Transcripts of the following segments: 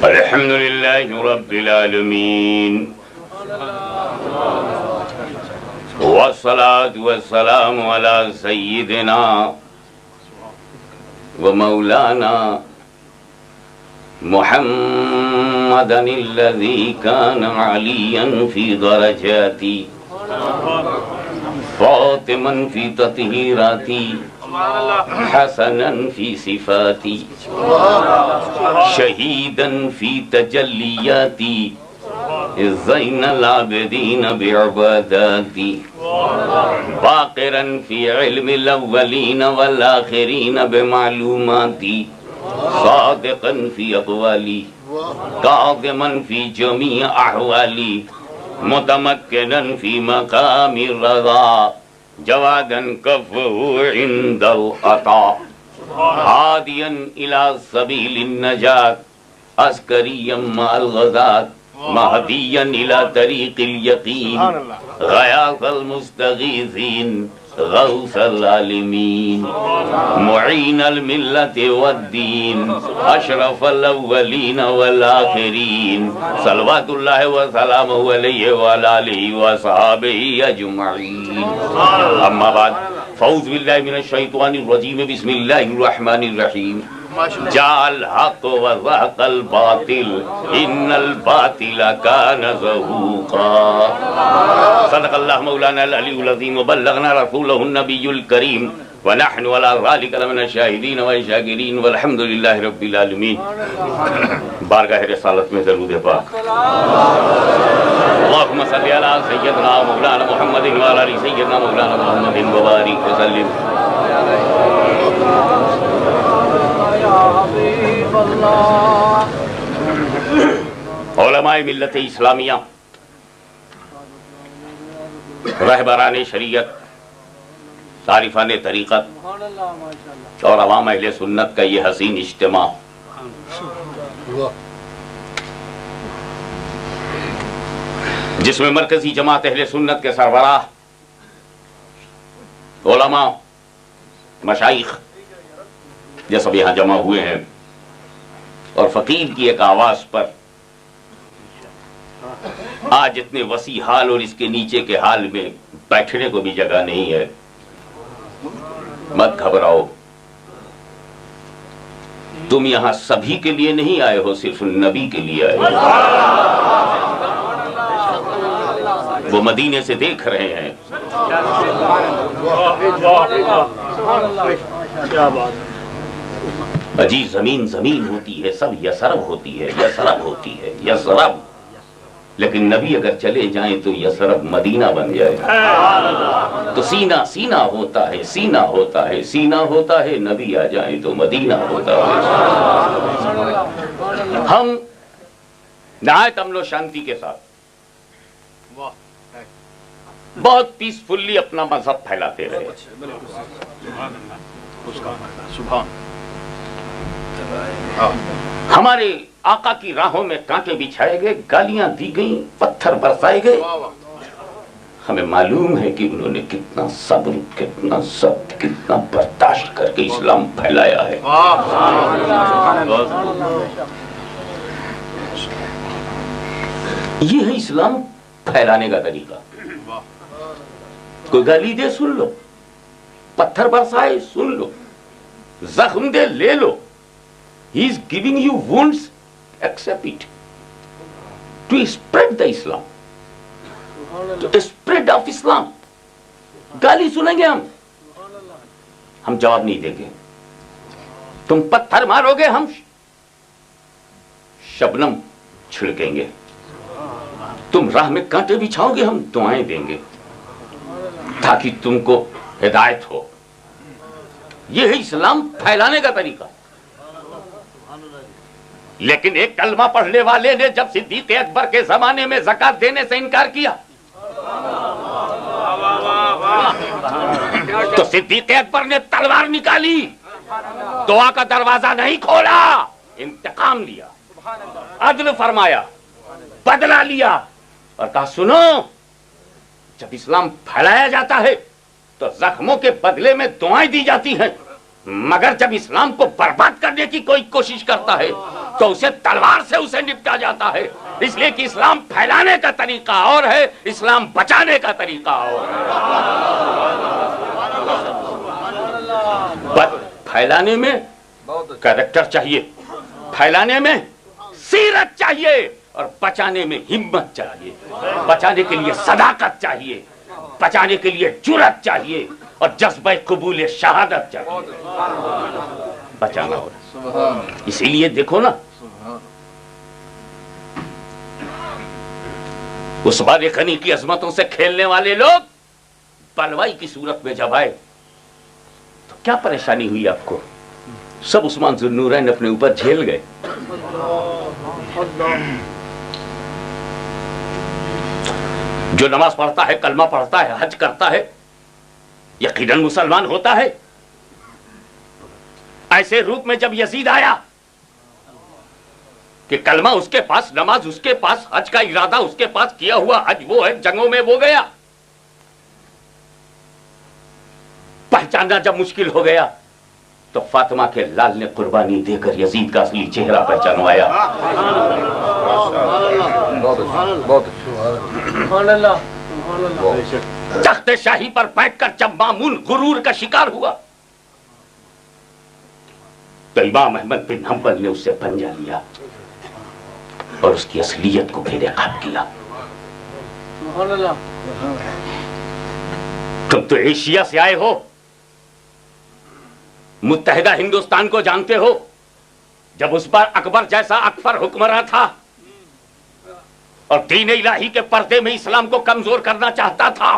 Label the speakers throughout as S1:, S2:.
S1: الحمد لله رب العالمين والصلاة والسلام على سيدنا ومولانا محمد الذي كان عليا في درجاتي فاطما في تطهيراتي حسنا في صفاتي شهيدا في تجلياتي زين العابدين بعباداتي باقرا في علم الأولين والآخرين بمعلوماتي صادقا في أقوالي كاظما في جميع أحوالي متمكنا في مقام الرضا جوادا كفه عند العطاء هاديا إلى سبيل النجاة عسكريا مع الغزاة مهديا إلى طريق اليقين غياث المستغيثين غوث العالمين معين الملة والدين أشرف الأولين والآخرين صلوات الله وسلامه عليه وعلى آله وصحابه أجمعين أما بعد فأعوذ بالله من الشيطان الرجيم بسم الله الرحمن الرحيم جاء الحق وزهق الباطل إن الباطل كان زهوقا صدق الله مولانا العلي العظيم وبلغنا رسوله النبي الكريم ونحن على ذلك لمن الشاهدين والشاكرين والحمد لله رب العالمين بارگاہ رسالت میں درود پاک اللهم صل على سيدنا مولانا محمد وعلى آل سيدنا مولانا محمد وبارك وسلم علماء ملت اسلامیہ رہبران شریعت عارفان طریقت اور عوام اہل سنت کا یہ حسین اجتماع جس میں مرکزی جماعت اہل سنت کے سربراہ علماء مشائخ یہ سب یہاں جمع ہوئے ہیں اور فقیر کی ایک آواز پر آج اتنے وسیع حال اور اس کے نیچے کے حال میں بیٹھنے کو بھی جگہ نہیں ہے مت گھبراؤ تم یہاں سبھی کے لیے نہیں آئے ہو صرف نبی کے لیے آئے ہو وہ مدینے سے دیکھ رہے ہیں اجی زمین زمین ہوتی ہے سب یسرب ہوتی ہے یسرب ہوتی ہے یسرب لیکن نبی اگر چلے جائیں تو یسرب مدینہ بن جائے تو سینہ سینہ ہوتا ہے سینہ ہوتا ہے سینہ ہوتا ہے نبی آ جائیں تو مدینہ ہوتا ہے ہم نہایت امن و شانتی کے ساتھ بہت پیسفلی اپنا مذہب پھیلاتے رہے ہمارے آقا کی راہوں میں کانٹے بچھائے گئے گالیاں دی گئیں پتھر برسائے گئے ہمیں معلوم ہے کہ انہوں نے کتنا صبر کتنا ضبط کتنا برداشت کر کے اسلام پھیلایا ہے یہ ہے اسلام پھیلانے کا طریقہ کوئی گالی دے سن لو پتھر برسائے سن لو زخم دے لے لو He is giving you wounds, accept it. To spread the Islam. To spread of Islam. گالی سنیں گے ہم جواب نہیں دیں گے تم پتھر مارو گے ہم شبنم چھڑکیں گے تم راہ میں کانٹے بچھاؤ گے ہم دعائیں دیں گے تاکہ تم کو ہدایت ہو یہ ہے اسلام پھیلانے کا طریقہ لیکن ایک کلمہ پڑھنے والے نے جب صدیق اکبر کے زمانے میں زکات دینے سے انکار کیا تو صدیق اکبر نے تلوار نکالی دعا کا دروازہ نہیں کھولا انتقام لیا عدل فرمایا بدلہ لیا اور کہا سنو جب اسلام پھیلایا جاتا ہے تو زخموں کے بدلے میں دعائیں دی جاتی ہیں مگر جب اسلام کو برباد کرنے کی کوئی کوشش کرتا ہے تو اسے تلوار سے اسے نپٹا جاتا ہے، اس لیے کہ اسلام پھیلانے کا طریقہ اور ہے، اسلام بچانے کا طریقہ اور ہے۔ پھیلانے میں کریکٹر چاہیے، پھیلانے میں سیرت چاہیے، اور بچانے میں ہمت چاہیے، بچانے کے لیے صداقت چاہیے، بچانے کے لیے جرأت چاہیے، اور جذبہ قبول شہادت چاہیے، بچانا ہوگا۔ اسی لیے دیکھو نا، عثمان غنی کی عظمتوں سے کھیلنے والے لوگ بلوائی کی صورت میں جب آئے تو کیا پریشانی ہوئی آپ کو؟ سب عثمان ذو النورین اپنے اوپر جھیل گئے۔ جو نماز پڑھتا ہے، کلمہ پڑھتا ہے، حج کرتا ہے، یقیناً مسلمان ہوتا ہے۔ ایسے روپ میں جب یزید آیا کہ کلمہ اس کے پاس، نماز اس کے پاس، حج کا ارادہ اس کے پاس، کیا ہوا حج وہ ہے، جنگوں میں وہ گیا، پہچاننا جب مشکل ہو گیا تو فاطمہ کے لال نے قربانی دے کر یزید کا اصلی چہرہ پہچانوایا۔ تخت شاہی پر بیٹھ کر جب مامون غرور کا شکار ہوا تو امام احمد بن حنبل نے اسے پنجہ لیا اور اس کی اصلیت کو بے نقاب کیا۔ تم تو ایشیا سے آئے ہو، متحدہ ہندوستان کو جانتے ہو، جب اس بار اکبر جیسا اکبر حکمراں تھا اور دین الہی کے پردے میں اسلام کو کمزور کرنا چاہتا تھا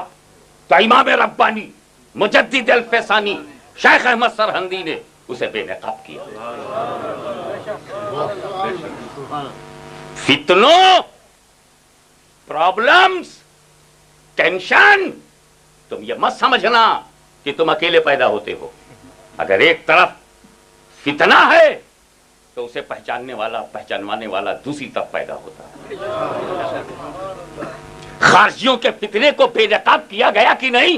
S1: تو امام ربانی مجدد الفسانی شیخ احمد سرہندی نے اسے بے نقاب کیا۔ فتنوں، پرابلمز، ٹینشن، تم یہ مت سمجھنا کہ تم اکیلے پیدا ہوتے ہو۔ اگر ایک طرف فتنہ ہے تو اسے پہچاننے والا، پہچانوانے والا دوسری طرف پیدا ہوتا ہے۔ خارجیوں کے فتنے کو بے نقاب کیا گیا کہ نہیں؟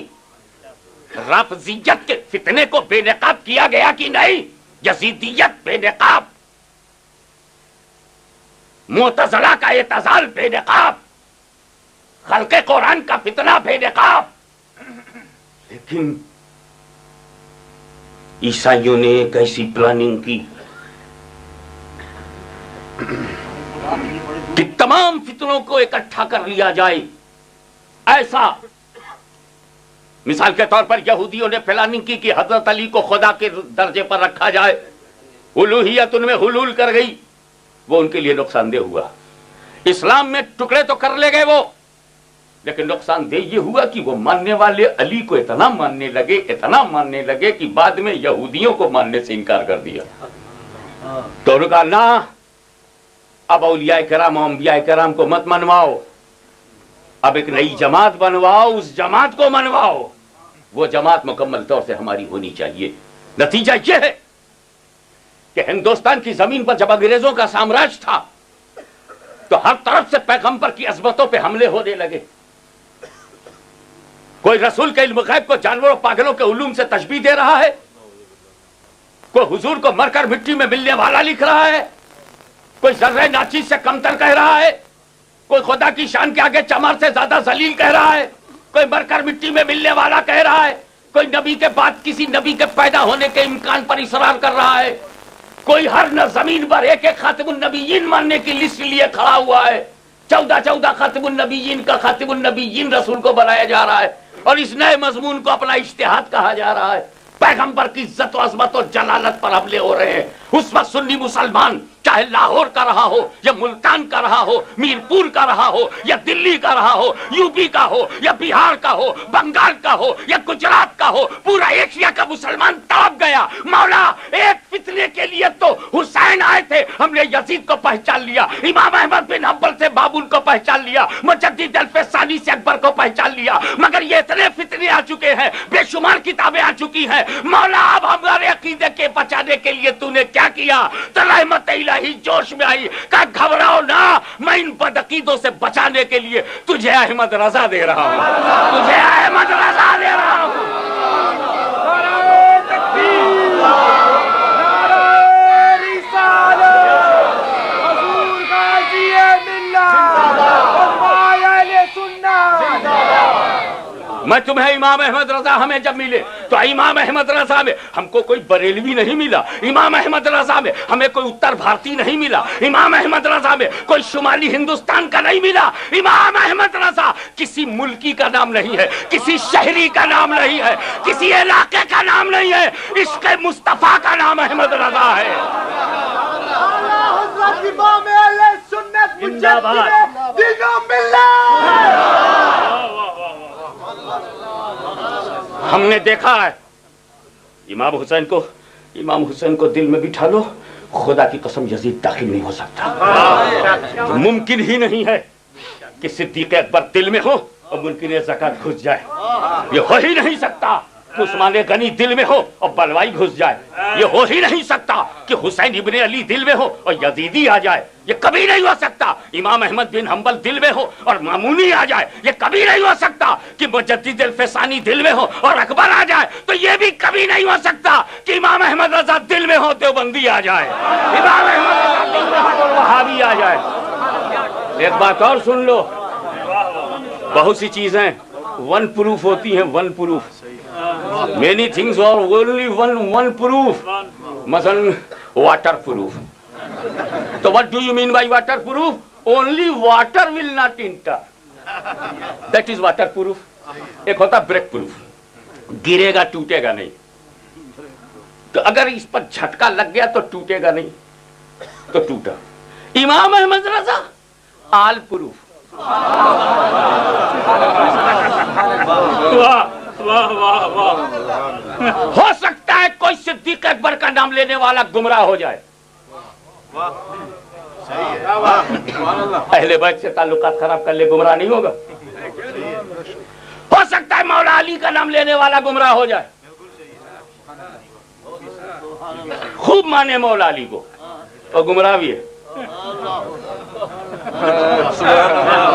S1: رافضیت کے فتنے کو بے نقاب کیا گیا کہ نہیں؟ یزیدیت بے نقاب، معتزلہ کا اعتزال بے نقاب، خلق قرآن کا فتنہ بے نقاب۔ لیکن عیسائیوں نے ایک ایسی پلاننگ کی کہ تمام فتنوں کو اکٹھا کر لیا جائے۔ ایسا مثال کے طور پر یہودیوں نے پلاننگ کی کہ حضرت علی کو خدا کے درجے پر رکھا جائے، الوہیت ان میں حلول کر گئی، وہ ان کے لیے نقصان دہ ہوا۔ اسلام میں ٹکڑے تو کر لے گئے وہ، لیکن نقصان دہ یہ ہوا کہ وہ ماننے والے علی کو اتنا ماننے لگے کہ بعد میں یہودیوں کو ماننے سے انکار کر دیا۔ تو انہوں نے کہا نا، اب اولیاء کرام و انبیاء کرام کو مت منواؤ، اب ایک نئی جماعت بنواؤ، اس جماعت کو منواؤ، وہ جماعت مکمل طور سے ہماری ہونی چاہیے۔ نتیجہ یہ ہے کہ ہندوستان کی زمین پر جب انگریزوں کا سامراج تھا تو ہر طرف سے پیغمبر کی عظمتوں پہ حملے ہونے لگے۔ کوئی رسول کے علم غیب کو جانوروں پاگلوں کے علوم سے تشبیہ دے رہا ہے، کوئی حضور کو مر کر مٹی میں ملنے والا لکھ رہا ہے، کوئی ذرہ ناچیز سے کمتر کہہ رہا ہے، کوئی خدا کی شان کے آگے چمار سے زیادہ ذلیل کہہ رہا ہے، کوئی مر کر مٹی میں ملنے والا کہہ رہا ہے، کوئی نبی کے بعد کسی نبی کے پیدا ہونے کے امکان پر اصرار کر رہا ہے، کوئی ہر زمین پر ایک ایک خاتم النبیین ماننے کی لسٹ لیے کھڑا ہوا ہے۔ 14 خاتم النبیین کا خاتم النبیین رسول کو بنایا جا رہا ہے اور اس نئے مضمون کو اپنا اجتہاد کہا جا رہا ہے۔ پیغمبر کی عزت و عظمت و جلالت پر حملے ہو رہے ہیں۔ اس وقت سنی مسلمان چاہے لاہور کا رہا ہو یا ملتان کا رہا ہو، میرپور کا رہا ہو یا دلی کا رہا ہو، یو پی کا ہو یا بہار کا ہو، بنگال کا ہو یا گجرات کا ہو، پورا ایشیا کا مسلمان تڑپ گیا۔ مولا ایک فتنے کے لیے تو حسین آئے تھے، ہم نے یزید کو پہچان لیا، امام احمد بن حنبل سے بابل کو پہچان لیا، مجدد الفسانی سے اکبر کو پہچان لیا، مگر یہ اتنے فتنے آ چکے ہیں، بے شمار کتابیں آ چکی ہیں۔ مولا اب ہمارے عقیدے کے بچانے کے لیے تو نے کیا کیا؟ تو رحمت الہی جوش میں آئی، کہا گھبراؤ نہ، میں ان بدعقیدوں سے بچانے کے لیے تجھے احمد رضا دے رہا ہوں، تجھے احمد رضا دے رہا ہوں۔ میں تمہیں امام احمد رضا ہمیں جب ملے تو امام احمد رضا میں ہم کو کوئی بریلوی نہیں ملا، امام احمد رضا میں ہمیں کوئی اتر بھارتی نہیں ملا، امام احمد رضا میں کوئی شمالی ہندوستان کا نہیں ملا. امام احمد رضا کسی ملکی کا نام نہیں ہے، کسی شہری کا نام نہیں ہے، کسی علاقے کا نام نہیں ہے، عشق مصطفیٰ کا نام احمد رضا ہے.
S2: حضرت امام اہل سنت مجدد دین و ملت.
S1: ہم نے دیکھا ہے امام حسین کو دل میں بٹھا لو، خدا کی قسم یزید داخل نہیں ہو سکتا. ممکن ہی نہیں ہے کہ صدیق اکبر دل میں ہو اور ممکن ہے زکات گھس جائے. یہ ہو ہی نہیں سکتا کہ عثمان غنی دل میں ہو اور بلوائی گھس جائے. یہ ہو ہی نہیں سکتا کہ حسین ابن علی دل میں ہو اور یزیدی آ جائے. یہ کبھی نہیں ہو سکتا. امام احمد بن حنبل دل میں ہو اور مامونی آ جائے. یہ کبھی نہیں ہو سکتا کہ مجدد الفسانی دل میں ہو اور اکبر آ جائے. تو یہ بھی کبھی نہیں ہو سکتا کہ امام احمد رضا دل میں ہو دیوبندی آ جائے، امام احمد رضا دل میں ہو اور وہابی آ جائے. ایک بات اور سن لو، بہت سی چیزیں ون پروف ہوتی ہیں، one proof. many things are only one proof. مثلا water proof. تو what do you mean by water proof? Only water will not enter. That is water proof. ایک ہوتا بریک پروف، گرے گا ٹوٹے گا نہیں. تو اگر اس پر جھٹکا لگ گیا تو ٹوٹے گا نہیں، تو ٹوٹا. امام احمد رضا آل پروف. ہو سکتا ہے کوئی صدیق اکبر کا نام لینے والا گمراہ ہو جائے، اہل بیت سے تعلقات خراب کر لے، گمراہ نہیں ہوگا. ہو سکتا ہے مولا علی کا نام لینے والا گمراہ ہو جائے، خوب مانے مولا علی کو اور گمراہ بھی ہے.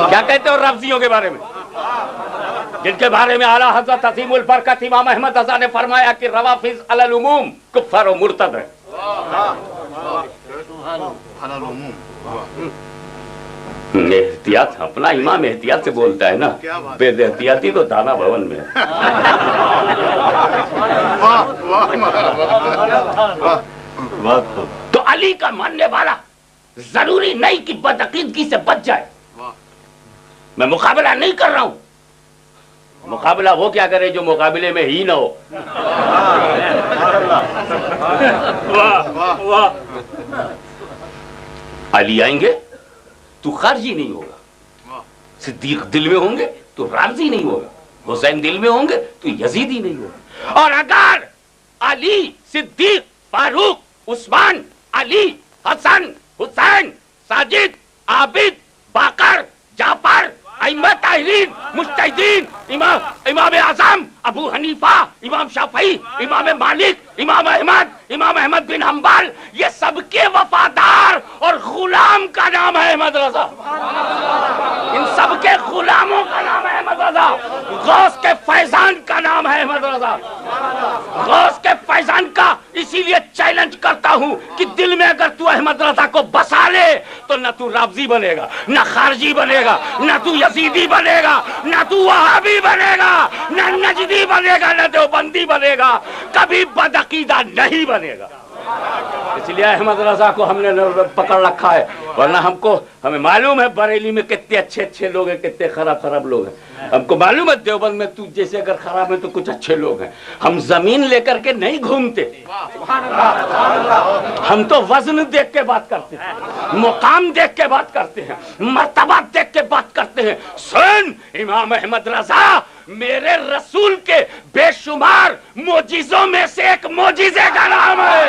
S1: کیا کہتے ہو رافضیوں کے بارے میں، جن کے بارے میں اعلیٰ حضرت عظیم البرکت امام احمد رضا نے فرمایا کہ روافض علی العموم کفار و مرتد ہیں. احتیاط، اپنا امام احتیاط سے بولتا ہے نا، بے احتیاطی تو دانا بھون میں ہے. تو علی کا ماننے والا ضروری نہیں کہ بدعقیدگی سے بچ جائے. میں مقابلہ نہیں کر رہا ہوں، مقابلہ وہ کیا کرے جو مقابلے میں ہی نہ ہو. علی آئیں گے تو خارجی نہیں ہوگا، صدیق دل میں ہوں گے تو رافضی نہیں ہوگا، حسین دل میں ہوں گے تو یزیدی نہیں ہوگا. اور اگر علی، صدیق، فاروق، عثمان، علی، حسن، حسین، ساجد، عابد، باقر، جعفر، ائمہ طاہرین، مجتہدین، امام اعظم ابو حنیفہ، امام شافعی، امام مالک، امام احمد بن حنبل، یہ سب کے وفادار اور غلام کا نام ہے احمد رضا. ان سب کے غلاموں کا نام ہے احمد رضا. غوث کے فیضان کا نام ہے احمد رضا. غوث کے فیضان کا اسی لیے چیلنج کرتا ہوں کہ دل میں اگر تو احمد رضا کو بسا لے تو نہ تو رافضی بنے گا، نہ خارجی بنے گا، نہ تو یزیدی بنے گا، نہ تو وہابی بنے گا، نہ نجدی بنے گا، نہ دیوبندی بنے گا، کبھی بدعقیدہ نہیں بنے گا. اس لیے احمد رضا کو ہم نے پکڑ رکھا ہے، ورنہ ہمیں معلوم ہے بریلی میں کتنے اچھے لوگ ہیں، کتنے خراب لوگ ہیں. ہم کو معلوم ہے دیوبند میں تو جیسے اگر خراب ہے تو کچھ اچھے لوگ ہیں. ہم زمین لے کر کے نہیں گھومتے، ہم تو وزن دیکھ کے بات کرتے ہیں، مقام دیکھ کے بات کرتے ہیں، مرتبہ دیکھ کے بات کرتے ہیں. سن، امام احمد رضا میرے رسول کے بے شمار معجزوں میں سے ایک معجزے کا نام ہے.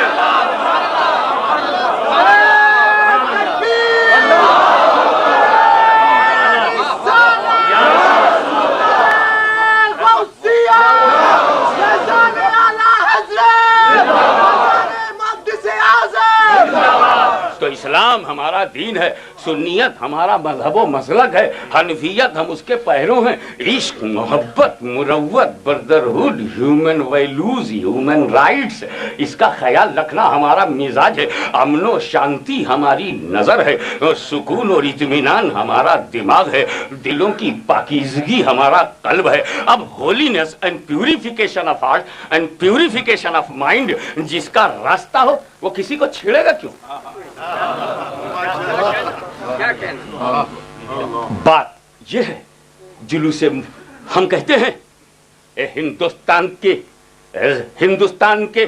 S1: تو اسلام ہمارا دین ہے. سنیت ہمارا مذہب و مسلک ہے، حنفیت ہم اس کے پیروں ہیں، عشق، محبت، مروت، brotherhood, human values, human rights, اس کا خیال رکھنا ہمارا مزاج ہے، امن و شانتی ہماری نظر ہے، سکون اور اطمینان ہمارا دماغ ہے، دلوں کی پاکیزگی ہمارا قلب ہے۔ اب holiness and purification of heart and purification of mind جس کا راستہ ہو وہ کسی کو چھیڑے گا کیوں؟ بات یہ ہے، جلوس ہم کہتے ہیں ہندوستان کے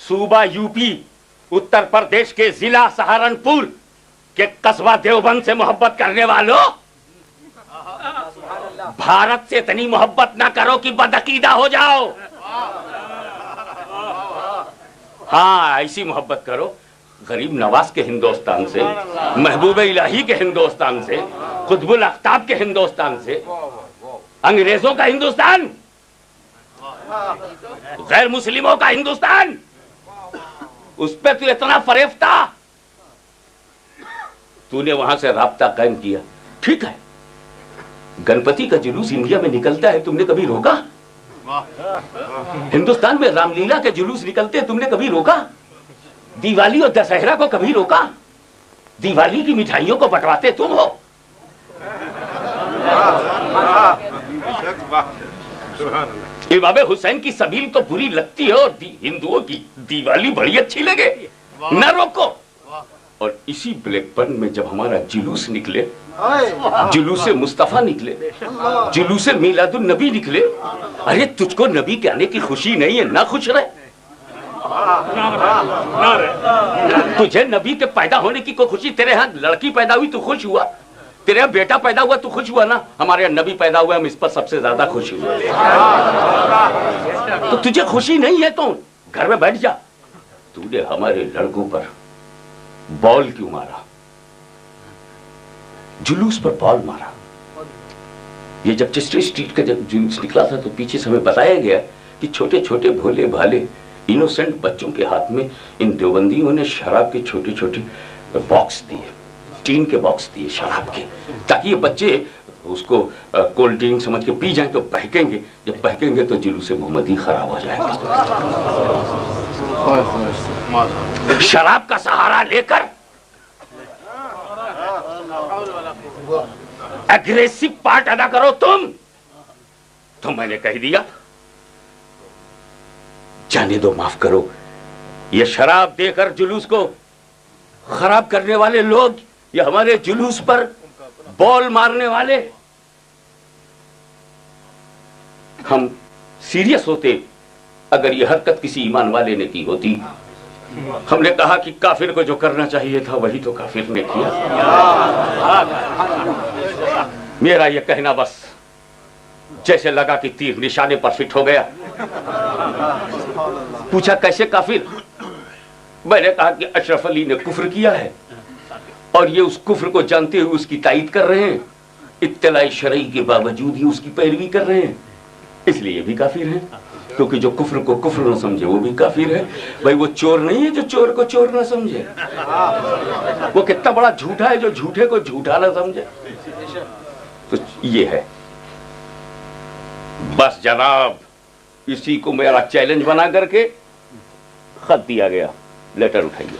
S1: صوبہ یو پی، اتر پردیش کے ضلع سہارنپور کے قصبہ دیوبند سے محبت کرنے والوں، بھارت سے اتنی محبت نہ کرو کہ بدعقیدہ ہو جاؤ۔ ہاں ایسی محبت کرو غریب نواز کے ہندوستان سے، محبوب الہی کے ہندوستان سے، قطب الاقطاب کے ہندوستان سے، انگریزوں کا ہندوستان، غیر مسلموں کا ہندوستان، اس پہ تو اتنا فریب تھا، تو نے وہاں سے رابطہ قائم کیا۔ ٹھیک ہے، گنپتی کا جلوس انڈیا میں نکلتا ہے، تم نے کبھی روکا؟ ہندوستان میں رام لیلا کے جلوس نکلتے ہیں، تم نے کبھی روکا؟ دیوالی اور دسہرہ کو کبھی روکا؟ دیوالی کی مٹھائیوں کو بٹواتے تم ہو۔ امام حسین کی سبیل تو بری لگتی ہے اور ہندوؤں کی دیوالی بڑی اچھی لگے، نہ روکو۔ اور اسی بلیک برن میں جب ہمارا جلوس نکلے، جلوس مصطفیٰ نکلے، جلوس میلاد النبی نکلے، ارے تجھ کو نبی کے آنے کی خوشی نہیں ہے؟ نہ خوش رہے، تجھے نبی کے پیدا ہونے کی کوئی خوشی؟ تیرے ہاں لڑکی پیدا ہوئی تو خوش ہوا، تیرے یہاں بیٹا پیدا ہوا تو خوش ہوا نا؟ ہمارے یہاں نبی پیدا ہوا، ہم اس پر سب سے زیادہ خوش ہوئے۔ تو تجھے خوشی نہیں ہے تو گھر میں بیٹھ جا۔ تو نے ہمارے لڑکوں پر بال کیوں مارا؟ جلوس پر بال مارا۔ یہ جب چسٹر اسٹریٹ کا جب جلوس نکلا تھا تو پیچھے سے ہمیں بتایا گیا کہ چھوٹے چھوٹے بھولے بھالے انوسنٹ بچوں کے ہاتھ میں ان دیوبندیوں نے شراب کے چھوٹے چھوٹے باکس دیے، ٹین کے باکس دیے شراب کے، تاکہ یہ بچے اس کو کولڈ ڈرنک سمجھ کے پی جائیں تو بہکیں گے، جب بہکیں گے تو جلوس محمدی خراب ہو جائے گا۔ شراب کا سہارا لے کر اگریسو پارٹ ادا کرو تم، تو میں نے کہہ دیا جانے دو، معاف کرو۔ یہ شراب دے کر جلوس کو خراب کرنے والے لوگ، یہ ہمارے جلوس پر بال مارنے والے، ہم سیریس ہوتے اگر یہ حرکت کسی ایمان والے نے کی ہوتی۔ ہم نے کہا کہ کافر کو جو کرنا چاہیے تھا وہی تو کافر نے کیا۔ میرا یہ کہنا بس جیسے لگا کہ تیر نشانے پر فٹ ہو گیا۔ پوچھا کیسے کافر؟ میں نے کہا کہ اشرف علی نے کفر کیا ہے اور یہ اس کفر کو جانتے ہوئے اس کی تائید کر رہے ہیں، اطلاع شرعی کے باوجود ہی اس کی پیروی کر رہے ہیں، اس لیے یہ بھی کافر ہیں، کیونکہ جو کفر کو کفر نہ سمجھے وہ بھی کافر ہے۔ بھائی وہ چور نہیں ہے جو چور کو چور نہ سمجھے، وہ کتنا بڑا جھوٹا ہے جو جھوٹے کو جھوٹا نہ سمجھے۔ تو یہ ہے بس جناب، اسی کو میرا چیلنج بنا کر کے خط دیا گیا، لیٹر اٹھائیے،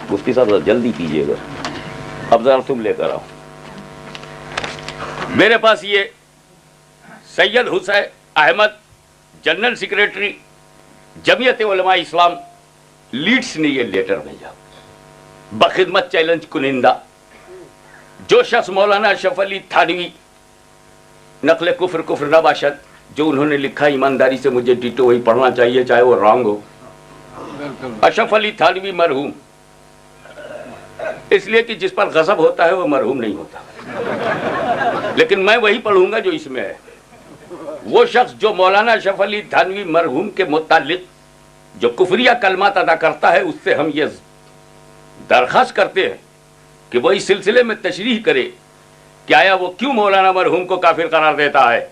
S1: مفتی صاحب جلدی کیجیے گا، اب ذرا تم لے کر آؤ۔ میرے پاس یہ سید حسین احمد جنرل سیکریٹری جمعیت علماء اسلام لیڈس نے یہ لیٹر بھیجا، بخدمت چیلنج کنندہ جو شخص مولانا اشرف علی تھانوی نقل کفر کفر نہ باشد، جو انہوں نے لکھا ایمانداری سے مجھے ڈیٹو وہی پڑھنا چاہیے چاہے وہ رانگ ہو۔ اشرف علی تھانوی مرحوم، اس لیے کہ جس پر غضب ہوتا ہے وہ مرحوم نہیں ہوتا، لیکن میں وہی پڑھوں گا جو اس میں ہے۔ وہ شخص جو مولانا اشرف علی تھانوی مرحوم کے متعلق جو کفریہ کلمات ادا کرتا ہے، اس سے ہم یہ درخواست کرتے ہیں کہ وہ اس سلسلے میں تشریح کرے کہ آیا وہ کیوں مولانا مرحوم کو کافر قرار دیتا ہے۔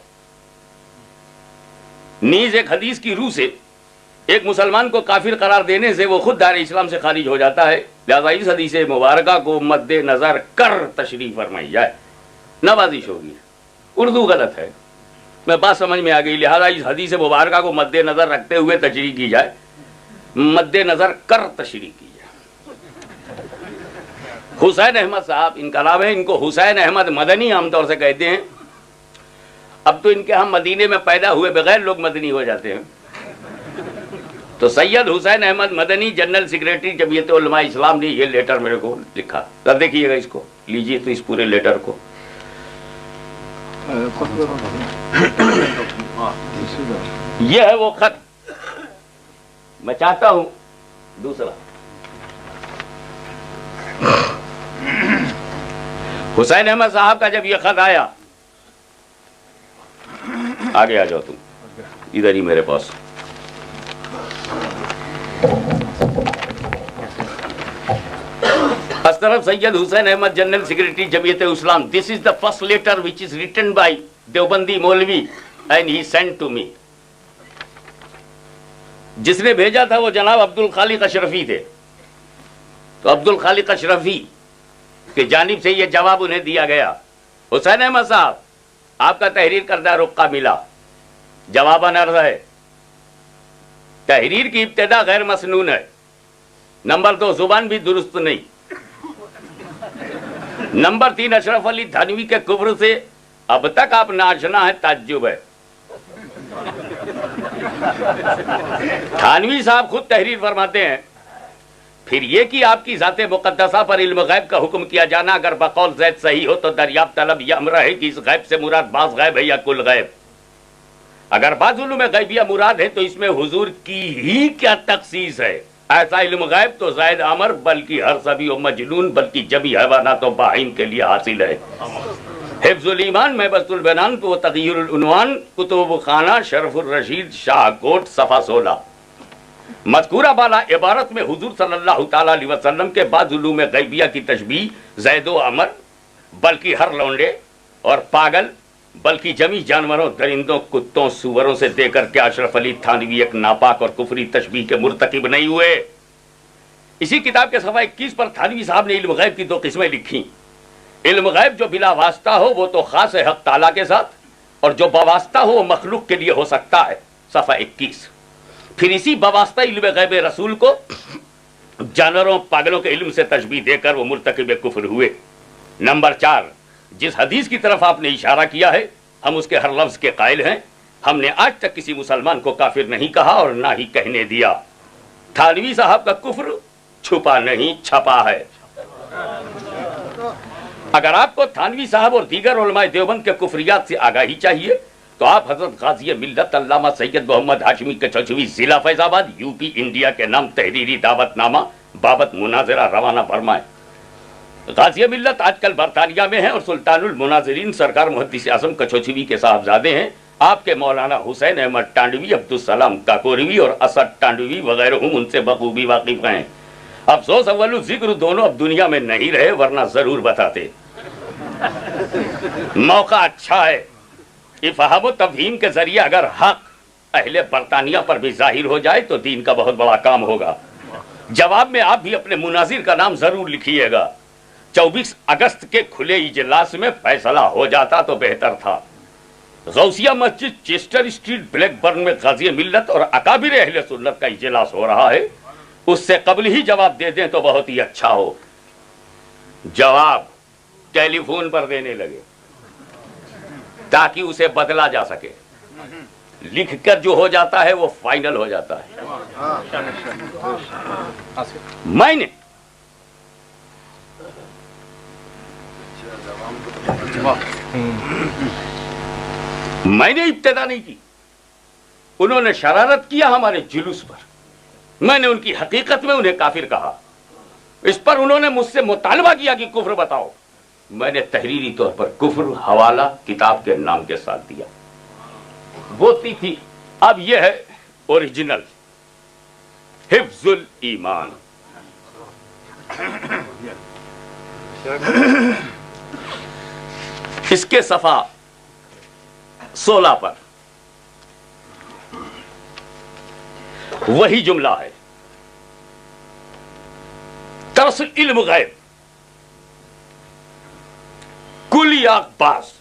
S1: نیز ایک حدیث کی روح سے ایک مسلمان کو کافر قرار دینے سے وہ خود دار اسلام سے خارج ہو جاتا ہے، لہذا اس حدیث مبارکہ کو مد نظر کر تشریح فرمائی جائے، نوازش ہوگی۔ اردو غلط ہے، میں بات سمجھ میں آ گئی، لہذا اس حدیث مبارکہ کو مد نظر رکھتے ہوئے تشریح کی جائے، مد نظر کر تشریح کی جائے۔ حسین احمد صاحب ان کا نام ہے، ان کو حسین احمد مدنی عام طور سے کہتے ہیں۔ اب تو ان کے ہم مدینے میں پیدا ہوئے بغیر لوگ مدنی ہو جاتے ہیں۔ تو سید حسین احمد مدنی جنرل سیکریٹری جمعیت علماء اسلام نے یہ لیٹر میرے کو لکھا، دیکھیے گا اس کو، لیجیے تو اس پورے لیٹر کو۔ یہ ہے وہ خط، میں چاہتا ہوں دوسرا حسین احمد صاحب کا جب یہ خط آیا، آگے آ جاؤ تم ادھر ہی میرے پاس، طرف Syed Hussain Ahmad general secretary Jamiat Islam, this is the first letter which is written by Deobandi maulvi and he send to me. جس نے بھیجا تھا وہ جناب عبد الخالق اشرفی تھے، تو عبد الخالق اشرفی کی جانب سے یہ جواب انہیں دیا گیا، حسین احمد صاحب آپ کا تحریر کردہ رقعہ ملا، جواباً عرض ہے تحریر کی ابتدا غیر مسنون ہے، نمبر 2 زبان بھی درست نہیں، نمبر 3 اشرف علی تھانوی کے کفر سے اب تک آپ ناشنا ہے، تعجب ہے۔ تھانوی صاحب خود تحریر فرماتے ہیں، پھر یہ کہ آپ کی ذات مقدسہ پر علم غیب کا حکم کیا جانا اگر بقول زید صحیح ہو تو دریافت طلب یہ امر ہے کہ اس غیب سے مراد بعض غیب ہے یا کل غیب۔ اگر بعض علوم غیبیہ مراد ہے تو اس میں حضور کی ہی کیا تخصیص ہے؟ ایسا علم غیب تو زائد امر بلکہ ہر سبی و مجنون بلکہ جبی حیوانات و بہائم کے لیے حاصل ہے۔ حفظ الایمان محبت البنان تو تغیر العنوان کتب خانہ شرف الرشید شاہ کوٹ صفحہ 16۔ مذکورہ بالا عبارت میں حضور صلی اللہ تعالیٰ علیہ وسلم کے بعض علوم غیبیہ کی تشبیہ زید و امر بلکہ ہر لونڈے اور پاگل بلکہ جمی جانوروں درندوں کتوں سوروں سے دے کر کے اشرف علی تھانوی ایک ناپاک اور کفری تشبیہ کے مرتکب نہیں ہوئے۔ اسی کتاب کے صفحہ 21 پر تھانوی صاحب نے علم غیب کی 2 قسمیں لکھی، علم غیب جو بلا واسطہ ہو وہ تو خاص ہے حق تعالیٰ کے ساتھ، اور جو بواسطہ ہو وہ مخلوق کے لیے ہو سکتا ہے، صفحہ 21۔ پھر اسی بواسطہ علم غیب رسول کو جانوروں پاگلوں کے علم سے تشبیہ دے کر وہ مرتکب کفر ہوئے۔ نمبر 4 جس حدیث کی طرف آپ نے اشارہ کیا ہے ہم اس کے ہر لفظ کے قائل ہیں، ہم نے آج تک کسی مسلمان کو کافر نہیں کہا اور نہ ہی کہنے دیا۔ تھانوی صاحب کا کفر چھپا نہیں چھپا ہے۔ اگر آپ کو تھانوی صاحب اور دیگر علماء دیوبند کے کفریات سے آگاہی چاہیے تو آپ حضرت غازی ملت علامہ سید محمد ہاشمی کچھوی ضلع فیض آباد یوپی انڈیا کے نام تحریری دعوت نامہ بابت مناظرہ روانہ فرمائیں۔ غازی ملت آج کل برطانیہ میں ہیں اور سلطان المناظرین سرکار محدث اعظم کچھوی کے صاحبزادے ہیں۔ آپ کے مولانا حسین احمد ٹانڈوی، عبدالسلام کاکوروی اور اسد ٹانڈوی وغیرہ ان سے بخوبی واقف ہیں۔ افسوس اول ذکر دونوں اب دنیا میں نہیں رہے ورنہ ضرور بتاتے۔ موقع اچھا ہے، افہام و تفہیم کے ذریعے اگر حق اہل برطانیہ پر بھی ظاہر ہو جائے تو دین کا بہت بڑا کام ہوگا۔ جواب میں آپ بھی اپنے مناظر کا نام ضرور لکھیے گا۔ 24 اگست کے کھلے اجلاس میں فیصلہ ہو جاتا تو بہتر تھا۔ غوثیہ مسجد چیسٹر اسٹریٹ بلیک برن میں غازی ملت اور اکابر اہل سنت کا اجلاس ہو رہا ہے، اس سے قبل ہی جواب دے دیں تو بہت ہی اچھا ہو۔ جواب ٹیلی فون پر دینے لگے تاکہ اسے بدلا جا سکے، لکھ کر جو ہو جاتا ہے وہ فائنل ہو جاتا ہے۔ میں نے ابتدا نہیں کی، انہوں نے شرارت کیا ہمارے جلوس پر، میں نے ان کی حقیقت میں انہیں کافر کہا، اس پر انہوں نے مجھ سے مطالبہ کیا کہ کفر بتاؤ، میں نے تحریری طور پر کفر حوالہ کتاب کے نام کے ساتھ دیا، وہ تھی۔ اب یہ ہے اوریجنل حفظ الایمان، اس کے صفحہ 16 پر وہی جملہ ہے. دراصل علم غیب کل یا بعض،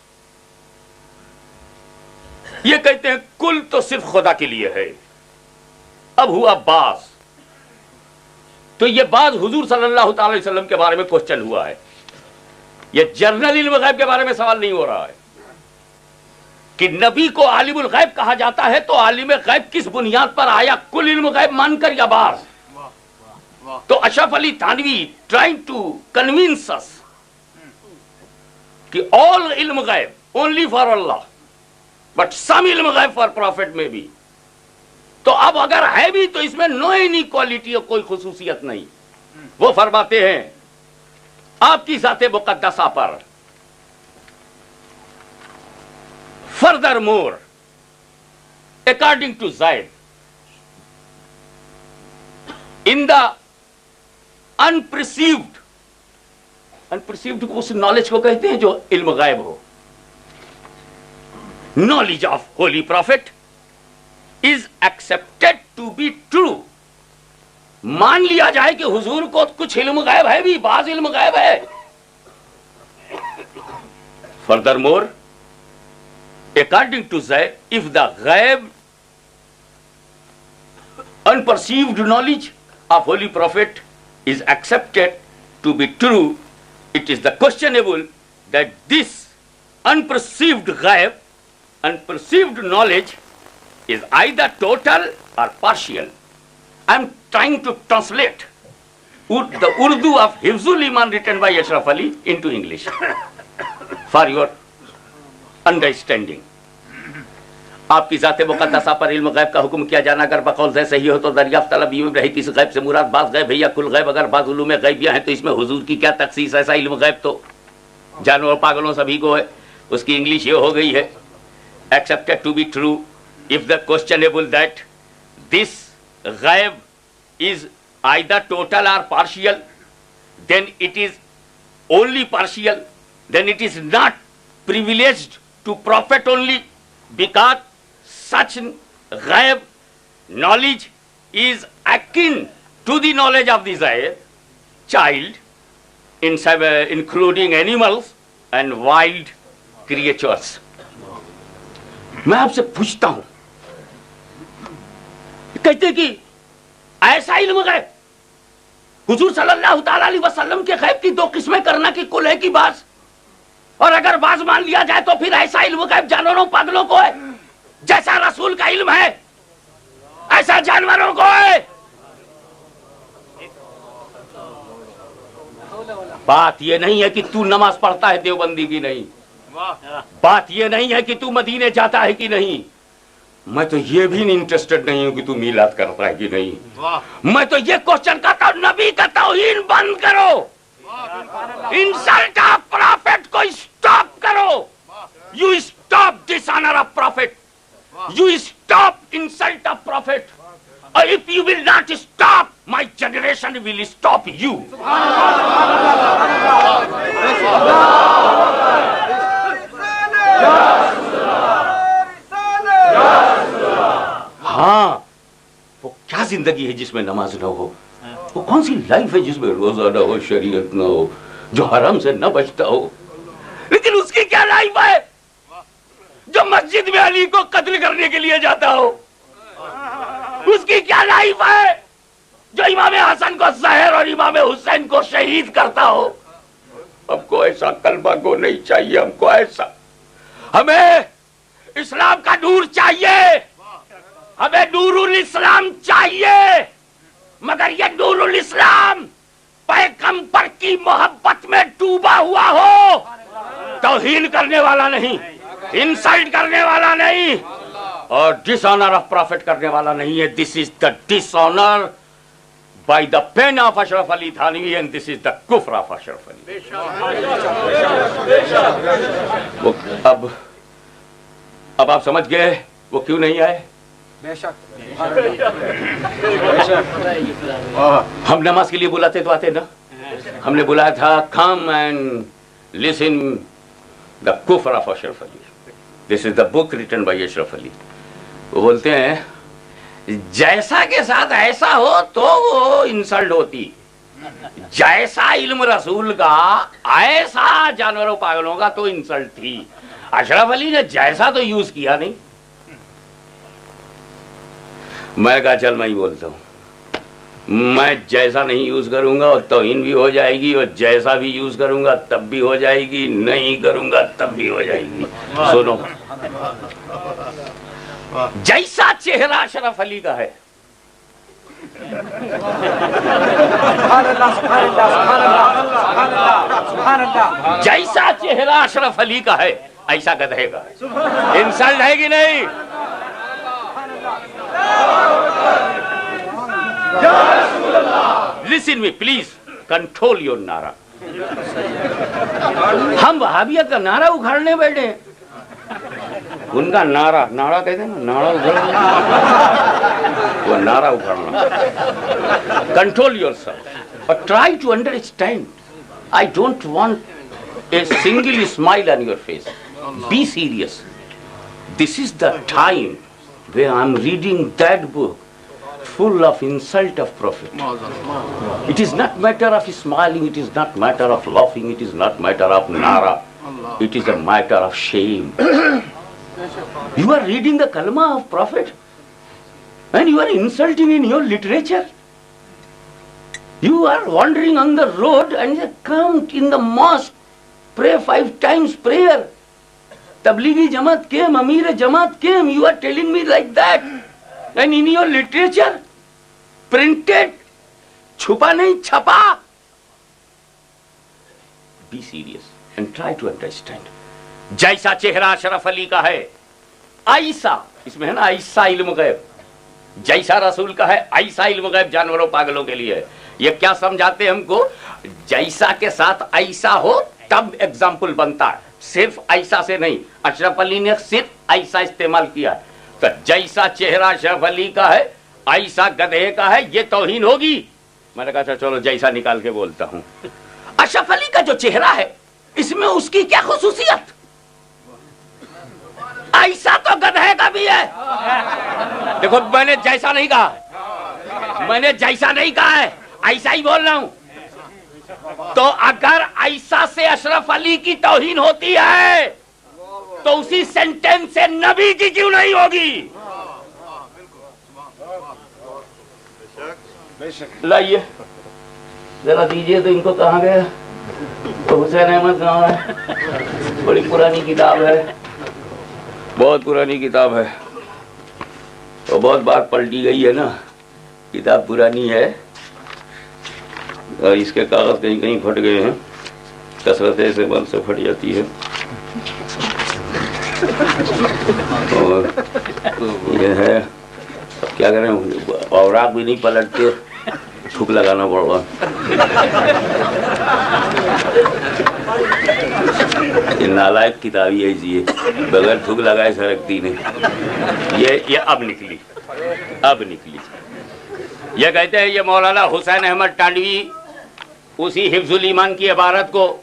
S1: یہ کہتے ہیں کل تو صرف خدا کے لیے ہے، اب ہوا بعض، تو یہ بعض حضور صلی اللہ تعالی علیہ وسلم کے بارے میں کوشچن ہوا ہے. یہ جنرل علم غیب کے بارے میں سوال نہیں ہو رہا ہے کہ نبی کو عالم الغیب کہا جاتا ہے تو عالم غیب کس بنیاد پر آیا، کل علم غیب مان کر یا بعض. تو اشرف Ali Thanvi trying to convince اس کہ all علم غیب only for Allah but some علم غیب for prophet میں بھی. تو اب اگر ہے بھی تو اس میں نو انیکوالٹی اور کوئی خصوصیت نہیں. وہ فرماتے ہیں آپ کی ذات مقدسہ پر furthermore according to Zaid in the unperceived کو اس نالج کو کہتے ہیں جو علم غائب ہو. Knowledge of holy prophet is expected to be true. مان لیا جائے کہ حضور کو کچھ علم غائب ہے بھی، بعض علم غائب ہے. Furthermore according to Zaid of the غائب unperceived knowledge of holy prophet is accepted to be true, it is the questionable that this unperceived ghaib, unperceived knowledge is either total or partial. I am trying to translate the Urdu of Hifzul Iman written by Ashraf Ali into English for your understanding. آپ کی ذات مقدسہ پر علم غیب کا حکم کیا جانا اگر بقول سے صحیح ہو تو دریافت طلبی میں رہی کس غیب سے مراد بعض غیب ہے یا کل غیب. اگر بعض علوم غیبیہ ہیں تو اس میں حضور کی کیا تخصیص؟ ایسا علم غیب تو جانور پاگلوں سبھی کو ہے. اس کی انگلش یہ ہو گئی ہے accepted to be true if the questionable that this غیب is either total or partial, then it is only partial, then it is not privileged to prophet only, because such ghaib knowledge is akin to the knowledge of the Zayd child, including animals and wild creatures. میں آپ سے پوچھتا ہوں، کہتے کہ ایسا علم غیب حضور صلی اللہ تعالی علیہ وسلم کے غیب کی دو قسمیں کرنا کہ کل ہے کہ بعض، اور اگر بعض مان لیا جائے تو پھر ایسا علم غیب جانوروں پاگلوں کو ہے جیسا رسول کا علم ہے ایسا جانوروں کو ہے. بات یہ نہیں ہے کہ تو نماز پڑھتا ہے دیوبندی کی نہیں، بات یہ نہیں ہے کہ تو مدینے جاتا ہے کہ نہیں، میں تو یہ بھی انٹرسٹڈ نہیں ہوں کہ تو میلاد کرتا ہے کہ نہیں. میں تو یہ کوشچن کرتا ہوں نبی کا توہین بند کرو، انسلٹ آف پروفیٹ کو اسٹاپ کرو. You stop dishonour of prophet, you stop insult of prophet. اور if you will not stop, my generation will stop you. ہاں وہ کیا زندگی ہے جس میں نماز نہ ہو؟ وہ کون سی لائف ہے جس میں روزہ نہ ہو، شریعت نہ ہو، جو حرام سے نہ بچتا ہو؟ لیکن اس کی کیا لائف ہے جو مسجد میں علی کو قتل کرنے کے لیے جاتا ہو؟ اس کی کیا لائف ہے جو امام حسن کو زہر اور امام حسین کو شہید کرتا ہو؟ ہم کو ایسا کلمہ کو نہیں چاہیے، ہم کو ایسا، ہمیں اسلام کا نور چاہیے، ہمیں نور الاسلام چاہیے، مگر یہ نور الاسلام پیغمبر کی محبت میں ڈوبا ہوا ہو، توہین کرنے والا نہیں، انسلٹ کرنے والا نہیں، اور ڈس آنر آف پروفیٹ کرنے والا نہیں ہے. This is the dishonour by the pen of Ashraf Ali Thanvi and this is the kufr of Ashraf علی. اب آپ سمجھ گئے وہ کیوں نہیں آئے؟ ہم نماز کے لیے بلاتے تو آتے نا، ہم نے بلایا تھا come and listen the kufr of Ashraf Ali. This is the book written by Ashraf Ali. وہ بولتے ہیں جیسا کے ساتھ ایسا ہو تو وہ انسلٹ ہوتی، جیسا علم رسول کا ایسا جانوروں پاگلوں کا تو انسلٹ تھی. اشرف علی نے جیسا تو یوز کیا نہیں. میں کہا چل میں ہی بولتا ہوں، میں جیسا نہیں یوز کروں گا اور توہین بھی ہو جائے گی، اور جیسا بھی یوز کروں گا تب بھی ہو جائے گی، نہیں کروں گا تب بھی ہو جائے گی. سنو، جیسا چہرہ اشرف علی کا ہے جیسا چہرہ اشرف علی کا ہے ایسا گدھے کا ہے. انسلٹ ہے کہ نہیں؟ Listen me, please. Control your نعرہ. ہم وہابیت کا نعرہ اکھاڑنے بیٹھے ہیں. ان کا نعرہ کہتے ہیں نا، نعرہ اکھاڑنا، وہ نعرہ اکھاڑنا. Control yourself. But try to understand. I don't want a single smile on your face. Be serious. This is the time where I'm reading that book full of insult of Prophet. It is not matter of smiling, it is not matter of laughing, it is not matter of nara. It is a matter of shame. You are reading the kalma of Prophet and you are insulting in your literature. You are wandering on the road and you come in the mosque, pray 5 times prayer. Tablighi Jamaat came, Amir Jamaat came. You are telling me like that. And in your literature, printed, چھپا نہیں چھپا. Be serious and try to understand. جیسا چہرہ اشرف علی کا ہے ایسا، اس میں ہے نا ایسا علم غیب، جیسا رسول کا ہے ایسا علم غیب جانوروں پاگلوں کے لیے ہے. یہ کیا سمجھاتے ہم کو؟ جیسا کے ساتھ ایسا ہو تب ایگزامپل بنتا ہے، صرف ایسا سے نہیں. اشرف علی نے صرف ایسا استعمال کیا ہے. تو جیسا چہرہ اشرف علی کا ہے ایسا گدھے کا ہے، یہ توہین ہوگی. میں نے کہا چلو جیسا نکال کے بولتا ہوں. اشرف علی کا جو چہرہ ہے اس میں اس کی کیا خصوصیت؟ ایسا تو گدھے کا بھی ہے. دیکھو میں نے جیسا نہیں کہا، میں نے جیسا نہیں کہا ہے، ایسا ہی بول رہا ہوں. تو اگر ایسا سے اشرف علی کی توہین ہوتی ہے تو اسی سینٹینس سے نبی کی کیوں نہیں ہوگی؟ لائیے ذرا دیجئے تو ان کو. کہاں گیا تو حسین احمد کہاں ہے؟ بڑی پرانی کتاب ہے، بہت پرانی کتاب ہے، وہ بہت بار پلٹی گئی ہے نا. کتاب پرانی ہے اور اس کے کاغذ کہیں کہیں پھٹ گئے ہیں، کثرت سے بند سے پھٹ جاتی ہے. اور یہ ہے اب کیا کریں، اوراق بھی نہیں پلٹتے، تھوک لگانا پڑ رہا. یہ نالائق کتاب ہی ایسی ہے، بغیر تھوک لگائے سرکتی نہیں. یہ اب نکلی. یہ کہتے ہیں یہ مولانا حسین احمد ٹانڈوی اسی حفظ الایمان کی عبارت کو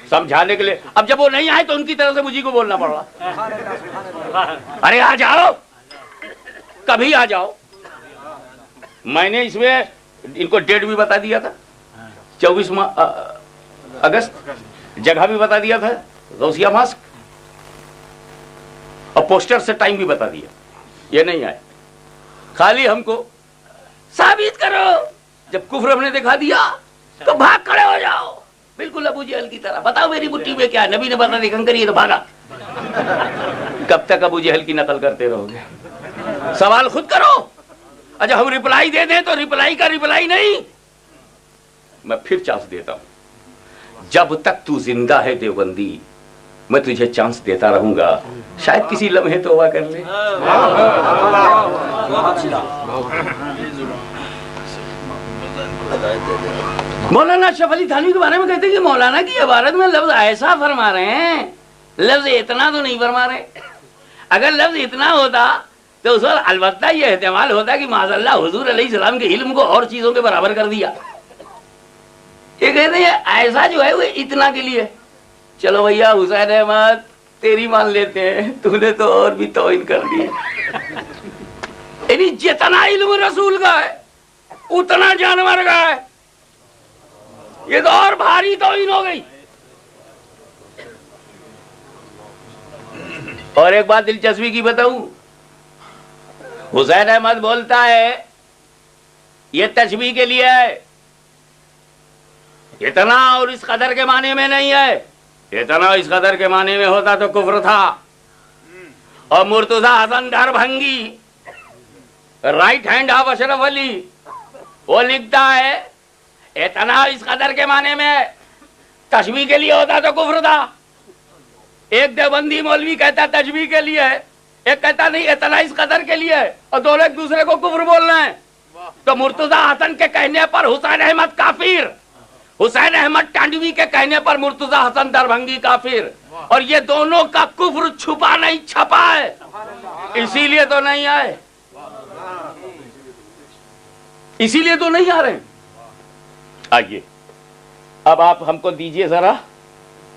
S1: سمجھانے کے لیے، اب جب وہ نہیں آئے تو ان کی طرف سے مجھے کو بولنا پڑ رہا. ارے آ جاؤ، کبھی آ جاؤ. میں نے اس میں ان کو ڈیٹ بھی بتا دیا تھا، 24 اگست. جگہ بھی بتا دیا تھا، غوثیہ ماسک، اور پوسٹر سے ٹائم بھی بتا دیا. یہ نہیں آئے. خالی ہم کو ثابت کرو. جب کفر ہم نے دکھا دیا تو بھاگ کھڑے ہو جاؤ، بالکل ابو جہل کی طرح. بتاؤ میری مٹھی میں کیا ہے، نبی نے بتا دیا کنکر یہ تو بھاگا. کب تک ابو جہل کی نقل کرتے رہو گے؟ سوال خود کرو. اچھا ہم ریپلائی دے دیں تو ریپلائی کا ریپلائی نہیں. میں پھر چانس دیتا ہوں، جب تک تو زندہ ہے دیوبندی میں تجھے چانس دیتا رہوں گا. شاید کسی لمحے توبہ کر لے. مولانا اشرف علی تھانوی کے بارے میں کہتے ہیں کہ مولانا کی عبارت میں لفظ ایسا فرما رہے ہیں، لفظ اتنا تو نہیں فرما رہے. اگر لفظ اتنا ہوتا تو اس وقت البتہ یہ احتمال ہوتا کہ معاذ اللہ حضور علیہ السلام کے علم کو اور چیزوں کے برابر کر دیا. یہ کہتے ہیں ایسا جو ہے وہ اتنا کے لیے. چلو بھیا حسین احمد تیری مان لیتے ہیں، تو نے تو اور بھی توہین کر دی. یعنی جتنا علم رسول کا ہے اتنا جانور کا ہے. یہ تو اور بھاری توہین ہو گئی. اور ایک بات دلچسپی کی بتاؤں, حسین احمد بولتا ہے یہ تشبیہ کے لیے ہے, اتنا اور اس قدر کے معنی میں نہیں ہے. اتنا اس قدر کے معنی میں ہوتا تو کفر تھا. اور مرتضی حسن دربھنگی, right hand of Ashraf Ali, وہ لکھتا ہے اتنا اس قدر کے معنی میں تشبیہ کے لیے ہوتا تو کفر تھا. ایک دیوبندی مولوی کہتا تشبیہ کے لیے ہے, ایک کہتا نہیں اتنا اس قدر کے لیے ہے, اور دونوں ایک دوسرے کو کفر بولنا ہے. تو مرتضی حسن کے کہنے پر حسین احمد کافر, حسین احمد ٹانڈوی کے کہنے پر مرتضی حسن دربھنگی کافر. اور یہ دونوں کا کفر چھپا نہیں چھپا ہے, اسی لیے تو نہیں آئے, اسی لیے تو نہیں آ رہے. آئیے اب آپ ہم کو دیجئے ذرا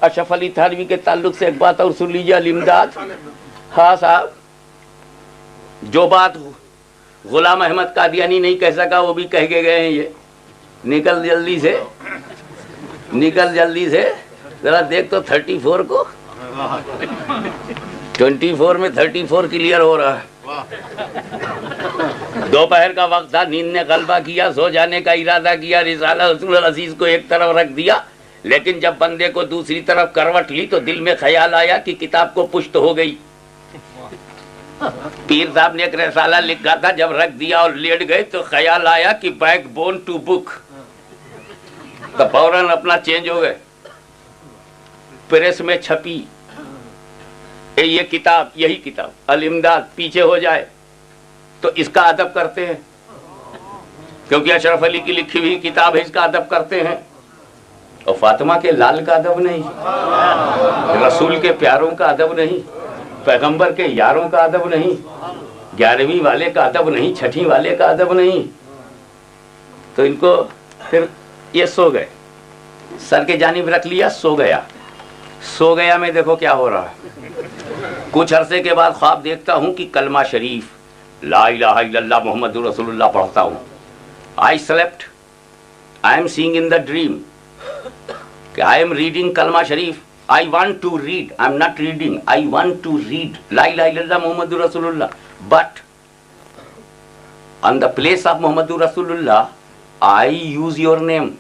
S1: اشرف علی تھانوی کے تعلق سے ایک بات اور سن لیجیے. الامداد, ہاں صاحب, جو بات غلام احمد قادیانی نہیں کہہ سکا وہ بھی کہہ کے گئے ہیں. یہ نکل جلدی سے, نکل جلدی سے, ذرا دیکھ تو 34 کو, 24 میں 34 کلیئر ہو رہا ہے. دوپہر کا وقت تھا, نیند نے غلبہ کیا, سو جانے کا ارادہ کیا, رسالہ رسول العزیز کو ایک طرف رکھ دیا. لیکن جب بندے کو دوسری طرف کروٹ لی تو دل میں خیال آیا کہ کتاب کو پشت ہو گئی. پیر صاحب نے ایک رسالہ لکھا تھا, جب رکھ دیا اور لیٹ گئے تو خیال آیا کہ بیک بون ٹو بک, تو فوراً اپنا چینج ہو گئے. پریس میں چھپی یہ کتاب, یہی کتاب الامداد, پیچھے ہو جائے تو اس کا ادب کرتے ہیں, کیونکہ اشرف علی کی لکھی ہوئی کتاب ہے, اس کا ادب کرتے ہیں. اور فاطمہ کے لال کا ادب نہیں, رسول کے پیاروں کا ادب نہیں, پیغمبر کے یاروں کا ادب نہیں, 11ویں والے کا ادب نہیں, 6ٹھی والے کا ادب نہیں. تو ان کو پھر یہ سو گئے, سر کے جانب رکھ لیا, سو گیا. سو گیا میں دیکھو کیا ہو رہا ہے. کچھ عرصے کے بعد خواب دیکھتا ہوں کہ کلمہ شریف لا الہ الا اللہ محمد رسول اللہ پڑھتا ہوں. I slept, I am seeing in the dream, I am reading کلمہ شریف. I want to read, I am not reading, I want to read لا الہ الا اللہ محمد رسول اللہ. But on the place of محمد رسول اللہ I use your name.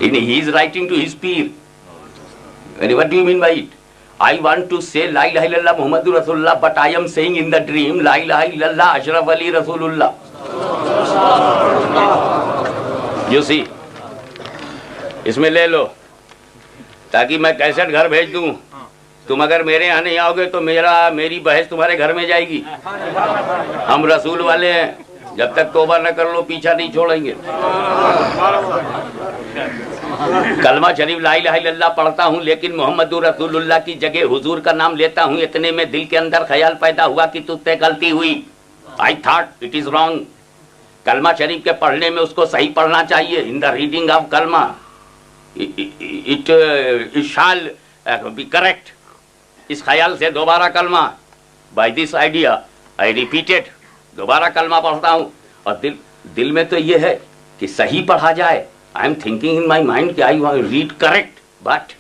S1: He is writing to his peer. What do you mean by it? I want to say La ilaha illallah Muhammadur Rasulullah, but I am saying in the dream La ilaha illallah Ashraf Ali Rasulullah. You see, اس میں لے لو تاکہ میں cassette گھر بھیج دوں. تم اگر میرے یہاں نہیں آؤ گے تو میری بحث تمہارے گھر میں جائے گی. ہم رسول والے ہیں, جب تک توبہ نہ کر لو پیچھا نہیں چھوڑیں گے. کلمہ شریف لا الہ الا اللہ پڑھتا ہوں, لیکن محمد رسول اللہ کی جگہ حضور کا نام لیتا ہوں. اتنے میں دل کے اندر خیال پیدا ہوا کہ تجھ سے غلطی ہوئی. I thought it is wrong. کلمہ شریف کے پڑھنے میں اس کو صحیح پڑھنا چاہیے. In the reading of کلمہ it shall be correct. اس خیال سے دوبارہ کلمہ, by this idea I repeated, دوبارہ کلمہ پڑھتا ہوں. اور دل میں تو یہ ہے کہ صحیح پڑھا جائے. I am thinking in my mind کہ I want to read correct, but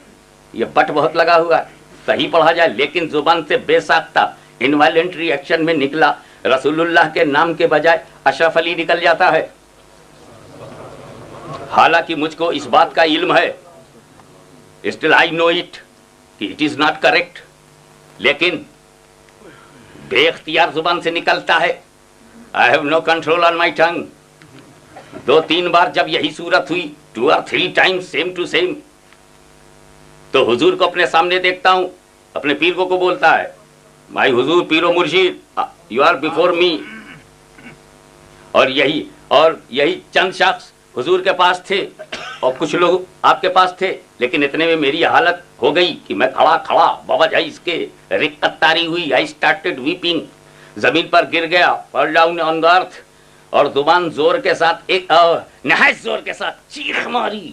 S1: یہ بٹ بہت لگا ہوا ہے, صحیح پڑھا جائے. لیکن زبان سے بے ساختہ انوائلنٹری ایکشن میں نکلا, رسول اللہ کے نام کے بجائے اشرف علی نکل جاتا ہے. حالانکہ مجھ کو اس بات کا علم ہے, still I know it کہ it is not correct, لیکن بے اختیار زبان سے نکلتا ہے. I have no control on my tongue. 2-3 بار جب یہی صورت ہوئی, 2 or 3 times same to same, تو حضور کو اپنے سامنے دیکھتا ہوں. اپنے پیر کو بولتا ہے, مائی حضور پیر و مرشید, یو آر بیفور می. اور یہی چند شخص حضور کے پاس تھے اور کچھ لوگ آپ کے پاس تھے. لیکن اتنے میں میری حالت ہو گئی کہ میں کھڑا بابا اس کے رقت طاری ہوئی. I started weeping, زمین پر گر گیا, fall down on the earth, اور زبان زور کے ساتھ ایک نہایت زور کے ساتھ چیخ ماری.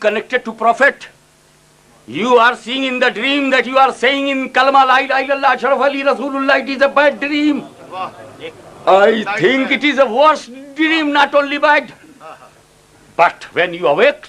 S1: connected to prophet. You are seeing in the dream that you are saying in kalma la ilaha illallah ashraf ali rasulullah. It is a bad dream. I think it is a worse dream, not only bad. But when you awake,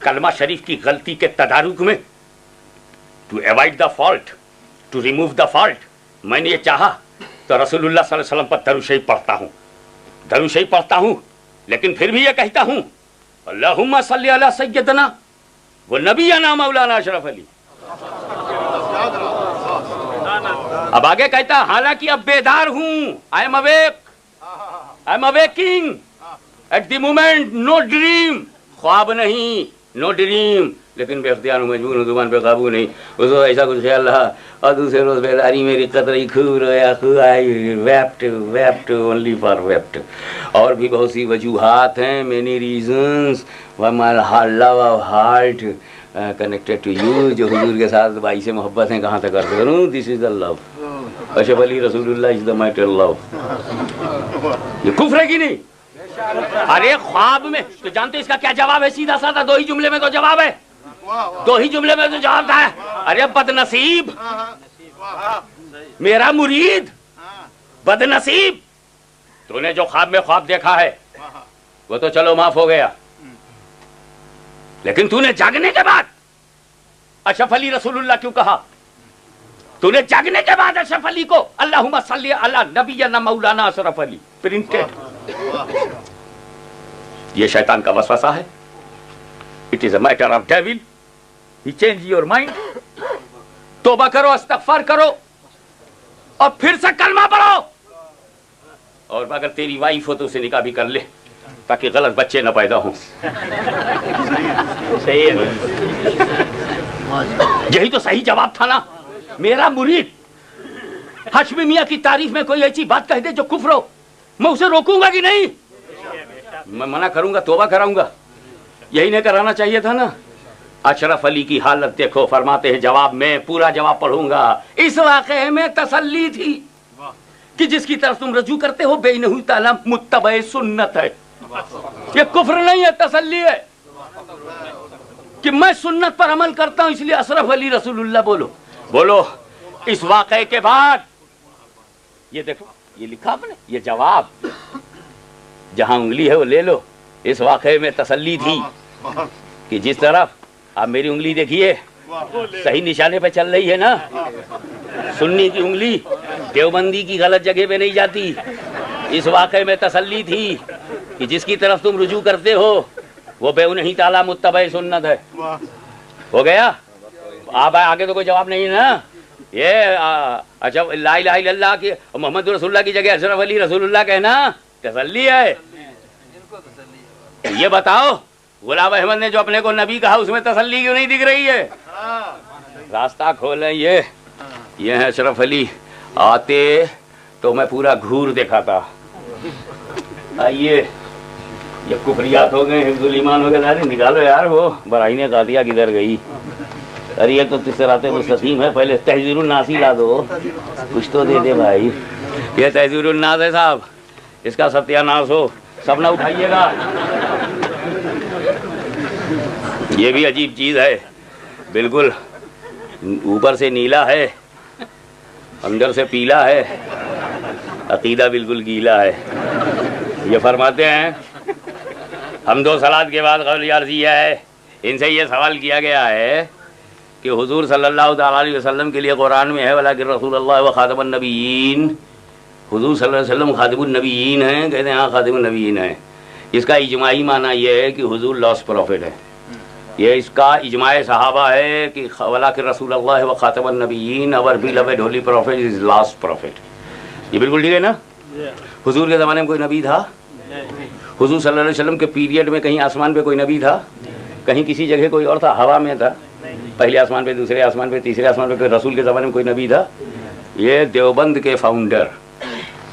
S1: کلمہ شریف کی غلطی کے تدارک میں to avoid the fault, to remove the fault, میں نے یہ چاہا تو رسول اللہ صلی اللہ علیہ وسلم پر درود شریف پڑھتا ہوں، لیکن پھر بھی یہ کہتا ہوں اللہم صلی علی سیدنا وہ نبینا مولانا اشرف علی. اب آگے کہتا حالانکہ اب بیدار ہوں، I am awaking at the moment, no dream, خواب نہیں، نو ڈریم، لیکن بے اختیار ہوں، مجبور ہوں، زبان پہ قابو نہیں. اس کو ایسا کچھ خیال رہا اور دوسرے روز بیداری میری قطری خو رویا خو آئی ویپٹ اونلی فار ویپٹ. اور بھی بہت سی وجوہات ہیں، many reasons my love of heart connected to you, جو حضور کے ساتھ بائی سے محبت ہیں کہاں تک عرض کروں. دس از دا لو، اشرف علی رسول اللہ از دا میٹر لو. یہ کفر ہے کہ نہیں؟ ارے خواب میں تو جانتے اس کا کیا جواب ہے؟ سیدھا سادہ دو ہی جملے میں تو جواب ہے، دو ہی جملے میں تو جواب ہے. ارے بد نصیب، میرا مرید بد نصیب، تو نے جو خواب میں خواب دیکھا ہے وہ تو چلو معاف ہو گیا، لیکن تو نے جاگنے کے بعد اشرف علی رسول اللہ کیوں کہا؟ تو نے جاگنے کے بعد اشرف علی کو اللہم صلی علی نبینا مولانا اشرف علی پرنٹڈ. یہ شیطان کا وسوسہ ہے. It is a matter of devil. He change your mind. توبہ کرو، استغفار کرو اور پھر سے کلمہ پڑھو، اور اگر تیری وائف ہو تو اسے نکاح بھی کر لے تاکہ غلط بچے نہ پیدا ہوں. صحیح ہے، یہی تو صحیح جواب تھا نا. میرا مرید ہاشمی میاں کی تعریف میں کوئی ایسی بات کہہ دے جو کفر ہو، میں اسے روکوں گا کہ نہیں؟ میں منع کروں گا، توبہ کراؤں گا. یہی نہیں کرانا چاہیے تھا نا. اشرف علی کی حالت دیکھو، فرماتے ہیں جواب میں پورا جواب پڑھوں گا. اس واقعے میں تسلی تھی کہ جس کی طرف تم رجوع کرتے ہو بے نہو تعالی متبع سنت ہے. یہ کفر نہیں ہے، تسلی ہے کہ میں سنت پر عمل کرتا ہوں، اس لیے اشرف علی رسول اللہ بولو. اس واقعے کے بعد یہ دیکھو، یہ لکھا آپ نے، یہ جواب جہاں انگلی ہے وہ لے لو. اس واقعے میں تسلی تھی کہ جس طرف آپ میری انگلی دیکھیے صحیح نشانے پہ چل رہی ہے نا. سنی کی انگلی دیوبندی کی غلط جگہ پہ نہیں جاتی. اس واقعے میں تسلی تھی کہ جس کی طرف تم رجوع کرتے ہو وہ بے نہیں تعالی متبع سنت ہے. ہو گیا؟ آپ آگے تو کوئی جواب نہیں نا. یہ اچھا لا الہ الا اللہ کی محمد رسول اللہ کی جگہ اشرف علی رسول اللہ کہنا تسلی ہے. یہ بتاؤ غلام احمد نے جو اپنے کو نبی کہا اس میں تسلی کیوں نہیں دکھ رہی ہے؟ راستہ کھولیں. یہ ہے اشرف علی. آتے تو میں پورا گھور دکھاتا. آئیے، یہ کفریات ہو گئے، حفظ الایمان ہو گئے. نکالو یار وہ براہین قاضیہ کدھر گئی؟ ارے یہ تو صراط مستقیم ہے. پہلے تحذیر الناس ہی لا دو، کچھ تو دے دے بھائی. یہ تحذیر الناس ہے صاحب، اس کا ستیہ ناس ہو. سب نہ اٹھائیے گا. یہ بھی عجیب چیز ہے، بالکل اوپر سے نیلا ہے، اندر سے پیلا ہے، عقیدہ بالکل گیلا ہے. یہ فرماتے ہیں حمد و صلات کے بعد قول عرضیہ ہے. ان سے یہ سوال کیا گیا ہے کہ حضور صلی اللہ تعالیٰ علیہ وسلم کے لیے قرآن میں ہے ولیکن رسول اللہ و خاتم النبیین. حضور صلی اللہ علیہ وسلم خاتم النبیین ہیں. کہتے ہیں ہاں خاتم النبیین ہیں. اس کا اجماعی معنی یہ ہے کہ حضور لاسٹ پروفٹ ہے. یہ اس کا اجماع صحابہ ہے کہ ولیکن رسول اللہ و خاتم النبیین اور بیلوڈ ہولی پروفٹ از لاسٹ پروفٹ. یہ بالکل ٹھیک ہے نا. حضور کے زمانے میں کوئی نبی تھا؟ حضور صلی اللہ علیہ وسلم کے پیریڈ میں کہیں آسمان پہ کوئی نبی تھا؟ کہیں کسی جگہ کوئی اور تھا؟ ہوا میں تھا، پہلے آسمان پہ، دوسرے آسمان پہ، تیسرے آسمان پہ. کوئی رسول کے زمانے میں کوئی نبی تھا؟ یہ دیوبند کے فاؤنڈر،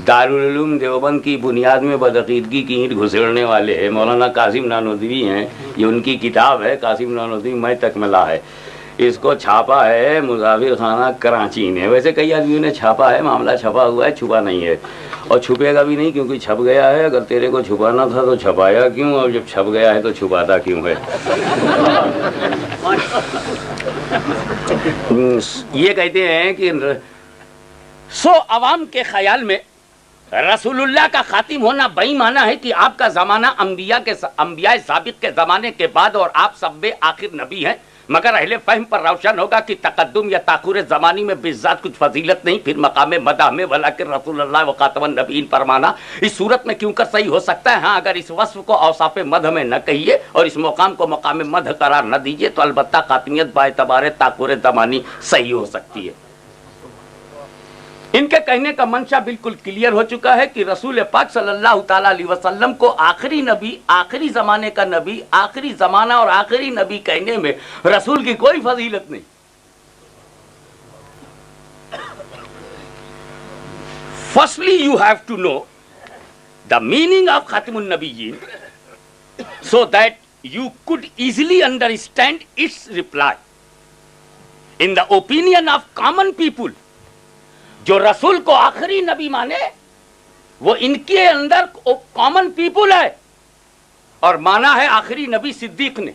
S1: دارالعلوم دیوبند کی بنیاد میں بدعقیدگی کی اینٹ گھسیڑنے والے ہیں مولانا قاسم نانوتوی ہیں. یہ ان کی کتاب ہے قاسم نانوتوی میں تکملہ ہے. اس کو چھاپا ہے مسافر خانہ کراچی نے. ویسے کئی آدمیوں نے چھاپا ہے، معاملہ چھپا ہوا ہے، چھپا نہیں ہے اور چھپے گا بھی نہیں کیونکہ چھپ گیا ہے. اگر تیرے کو چھپانا تھا تو چھپایا کیوں، اور جب چھپ گیا ہے تو چھپاتا کیوں ہے؟ یہ کہتے ہیں کہ عوام کے خیال میں رسول اللہ کا خاتم ہونا بئی معنی ہے کہ آپ کا زمانہ انبیاء سابق کے زمانے کے بعد اور آپ سب آخر نبی ہیں، مگر اہل فہم پر روشن ہوگا کہ تقدم یا تاخر زمانی میں بذات کچھ فضیلت نہیں، پھر مقام مدح میں ولیکن رسول اللہ و خاتم النبیین فرمانا اس صورت میں کیوں کر صحیح ہو سکتا ہے؟ ہاں اگر اس وصف کو اوصاف مدح میں نہ کہیے اور اس مقام کو مقام مدح قرار نہ دیجیے تو البتہ خاتمیت با اعتبار تاخر زمانی صحیح ہو سکتی ہے۔ ان کے کہنے کا منشا بالکل کلیئر ہو چکا ہے کہ رسول پاک صلی اللہ تعالی علیہ وسلم کو آخری نبی، آخری زمانے کا نبی، آخری زمانہ اور آخری نبی کہنے میں رسول کی کوئی فضیلت نہیں۔ Firstly, you have to know the meaning of Khatim al-Nabiyyin so that you could easily understand its reply. In the opinion of common people, جو رسول کو آخری نبی مانے وہ ان کے اندر کامن پیپل ہے، اور مانا ہے آخری نبی صدیق نے،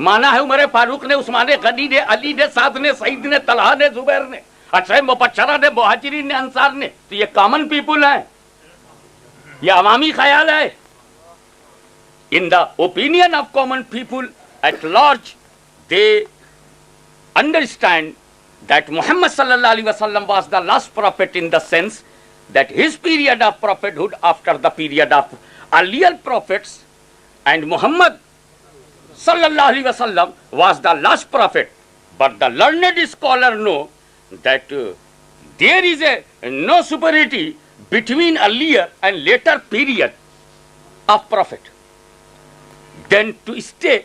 S1: مانا ہے عمر فاروق نے، عثمان غنی نے، علی نے، سعد نے، سعید نے، طلحہ نے، زبیر نے، عشرہ مبشرہ نے، مہاجرین نے، انصار نے، تو یہ کامن پیپل ہیں، یہ عوامی خیال ہے۔ In the opinion of common people at large, they understand that Muhammad sallallahu alaihi wasallam was the last prophet in the sense that his period of prophethood after the period of earlier prophets, and Muhammad sallallahu alaihi wasallam was the last prophet. But the learned scholar know that there is no superiority between earlier and later period of prophet. Then to stay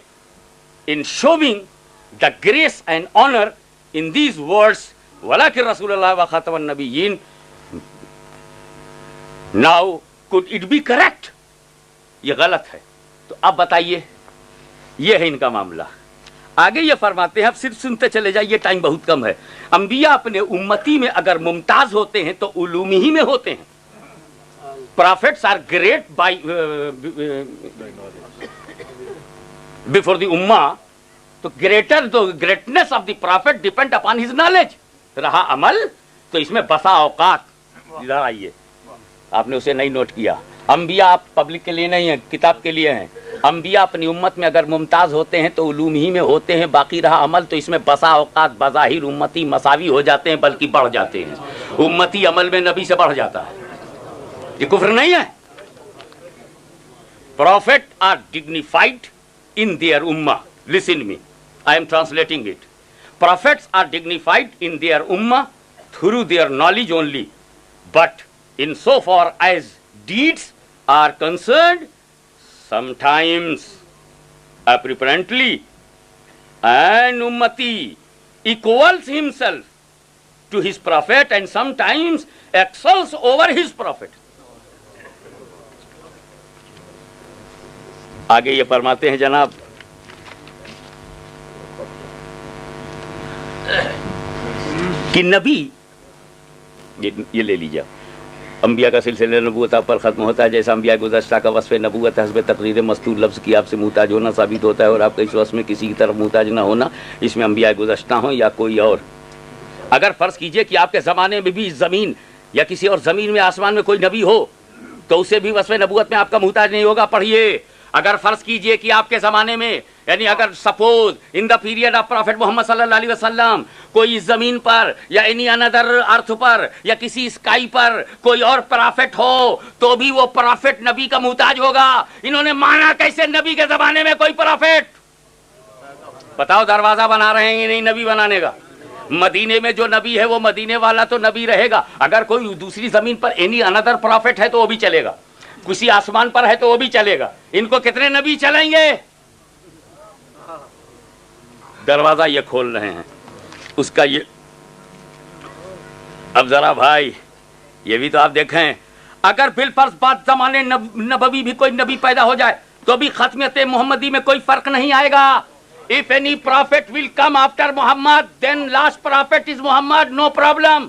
S1: in showing the grace and honor in these words, وَلَكِنْ رَسُولَ اللَّهِ وَخَاتَمَ النَّبِيِّينَ. Now, could it be correct? یہ غلط ہے۔ تو اب بتائیے، یہ ہے ان کا معاملہ۔ آگے یہ فرماتے ہیں، اب صرف سنتے چلے جائیے، ٹائم بہت کم ہے۔ انبیاء اپنے امتی میں اگر ممتاز ہوتے ہیں تو علوم ہی میں ہوتے ہیں۔ Prophets are great by before the ummah. تو greatness of the prophet depend upon his knowledge. رہا عمل تو اس میں بسا اوقات، ادھر آئیے، آپ نے اسے نہیں نوٹ کیا۔ انبیاء آپ پبلک کے لیے نہیں ہیں، کتاب کے لیے ہیں۔ انبیاء اپنی امت میں اگر ممتاز ہوتے ہیں تو علوم ہی میں ہوتے ہیں، باقی رہا عمل تو اس میں بسا اوقات بظاہر امتی مساوی ہو جاتے ہیں بلکہ بڑھ جاتے ہیں۔ امتی عمل میں نبی سے بڑھ جاتا ہے، یہ کفر نہیں ہے۔ Prophet are dignified in their ummah. Listen me, I am translating it. Prophets are dignified in their ummah through their knowledge only, but in so far as deeds are concerned, sometimes apparently an ummati equals himself to his prophet and sometimes excels over his prophet. آگے یہ فرماتے ہیں جناب، کہ نبی، یہ لے لیجیے، انبیاء کا سلسلہ نبوت آپ پر ختم ہوتا ہے، جیسا انبیاء گزشتہ کا وصف نبوت حسب تقریر مستور لفظ کی آپ سے محتاج ہونا ثابت ہوتا ہے، اور آپ کا اس وصف میں کسی کی طرف محتاج نہ ہونا، اس میں انبیاء گزشتہ ہوں یا کوئی اور۔ اگر فرض کیجئے کہ آپ کے زمانے میں بھی زمین یا کسی اور زمین میں آسمان میں کوئی نبی ہو تو اسے بھی وصف نبوت میں آپ کا محتاج نہیں ہوگا۔ پڑھیے، اگر فرض کیجئے کہ آپ کے زمانے میں، یعنی اگر suppose in the period of prophet Muhammad صلی اللہ علیہ وسلم کوئی زمین پر یا اینی اندر ارتھ پر یا کسی اسکائی پر کوئی اور پروفیٹ ہو تو بھی وہ پروفیٹ نبی کا محتاج ہوگا۔ انہوں نے مانا کیسے نبی کے زمانے میں کوئی پروفیٹ؟ بتاؤ، دروازہ بنا رہے ہیں یہ نہیں نبی بنانے کا۔ مدینے میں جو نبی ہے وہ مدینے والا تو نبی رہے گا، اگر کوئی دوسری زمین پر اینی اندر پروفیٹ ہے تو وہ بھی چلے گا، کسی آسمان پر ہے تو وہ بھی چلے گا۔ ان کو کتنے نبی چلیں گے؟ دروازہ یہ کھول رہے ہیں اس کا۔ یہ اب ذرا بھائی یہ بھی تو آپ دیکھیں، اگر بالفرض بعد زمانے نبوی بھی کوئی نبی پیدا ہو جائے تو بھی ختمیت محمدی میں کوئی فرق نہیں آئے گا۔ If any prophet will come after Muhammad, then last prophet is Muhammad, no problem.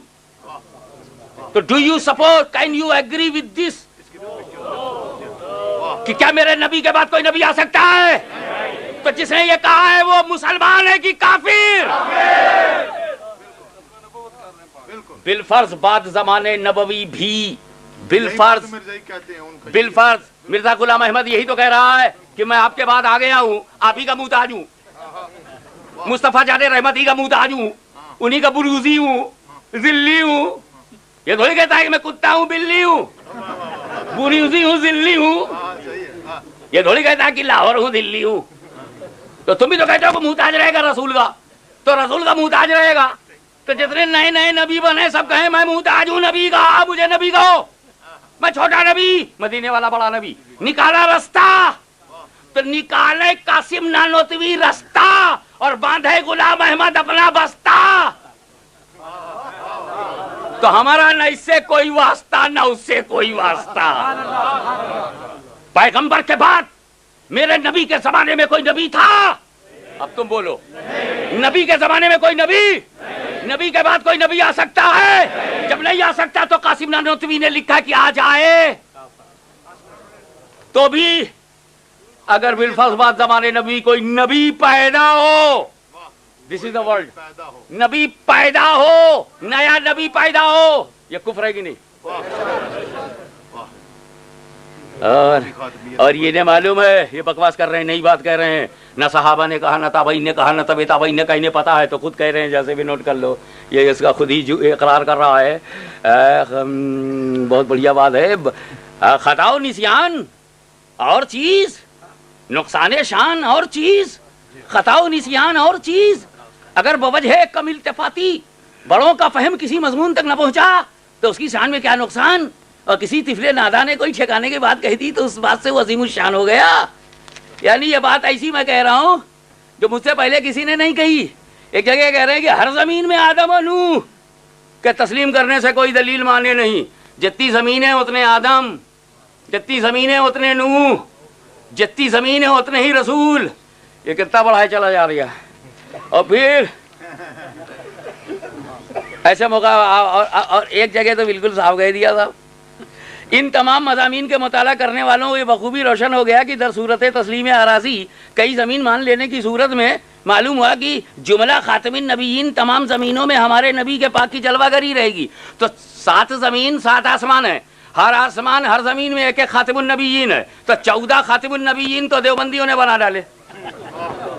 S1: So do you suppose, can you agree with this? کہ کیا میرے نبی کے بعد کوئی نبی آ سکتا ہے؟ تو جس نے یہ کہا ہے وہ مسلمان ہے کہ کافر؟ بالفرض بعد زمانے نبوی بھی بالفرض مرزا غلام احمد یہی تو کہہ رہا ہے کہ میں آپ کے بعد آ گیا ہوں، آپ ہی کا محتاج ہوں، مصطفیٰ جان رحمت ہی کا محتاج ہوں، انہی کا بروزی ہوں، ذلی ہوں. یہ تھوڑی کہتا ہے کہ میں کتا ہوں، بلی ہوں، بروزی ہوں، ذلی ہوں. یہ تھوڑی کہتا ہے کہ لاہور ہوں، دلی ہوں. تو تم بھی تو کہتے ہو کہ محتاج رہے گا رسول کا، تو رسول کا محتاج رہے گا. تو جتنے نئے نئے نبی بنے سب کہیں میں محتاج ہوں نبی کا، مجھے نبی کہو، میں چھوٹا نبی، مدینے والا بڑا نبی. نکالا رستہ تو نکالے قاسم نانوتوی رستہ اور باندھے غلام احمد اپنا بستہ. تو ہمارا نہ اس سے کوئی واسطہ نہ اس سے کوئی واسطہ. پیغمبر کے بعد میرے نبی کے زمانے میں کوئی نبی تھا؟ اب تم بولو. نبی کے زمانے میں کوئی نبی کے بعد کوئی نبی آ سکتا ہے؟ جب نہیں آ سکتا تو قاسم نانوتوی نے لکھا کہ آ جائے. تو بھی اگر بالفرض بعد زمانے نبی کوئی نبی پیدا ہو، دس از دا ورلڈ، نبی پیدا ہو، نیا نبی پیدا ہو، یہ کفر ہے کہ نہیں؟ اور یہ نہ معلوم ہے، یہ بکواس کر رہے ہیں، نئی بات کہہ رہے ہیں. نہ صحابہ نے کہا، نہ تابعین نے کہا، نہ تبع تابعین نے کہا، انہیں پتا ہے تو خود کہہ رہے ہیں. جیسے بھی نوٹ کر لو، یہ اس کا خود ہی اقرار کر رہا ہے. بہت بڑھیا بات ہے. خطا و نسیان اور چیز، نقصان شان اور چیز، خطا و نسیان اور چیز. اگر بوجہ کم التفاتی بڑوں کا فہم کسی مضمون تک نہ پہنچا تو اس کی شان میں کیا نقصان. اور کسی طفل ناداں نے کوئی ٹھکانے کی بات کہی تھی تو اس بات سے وہ عظیم الشان ہو گیا. یعنی یہ بات ایسی میں کہہ رہا ہوں جو مجھ سے پہلے کسی نے نہیں کہی. ایک جگہ کہہ رہے ہیں کہ ہر زمین میں آدم و نوح کہ تسلیم کرنے سے کوئی دلیل مانے نہیں. جتنی زمینیں اتنے آدم، جتنی زمینیں اتنے نوح، جتنی زمینیں اتنے ہی رسول. یہ کتنا بڑا ہے چلا جا رہا ہے. اور پھر ایسے موقع اور ایک جگہ تو بالکل صاف کہہ دیا تھا. ان تمام مضامین کے مطالعہ کرنے والوں کو یہ بخوبی روشن ہو گیا کہ در صورت تسلیم اراضی کئی زمین مان لینے کی صورت میں معلوم ہوا کہ جملہ خاتم النبیین تمام زمینوں میں ہمارے نبی کے پاک کی جلوہ گری رہے گی. تو 7 زمین 7 آسمان ہے، ہر آسمان ہر زمین میں ایک ایک خاتم النبیین ہے. تو 14 خاتم النبیین تو دیوبندیوں نے بنا ڈالے.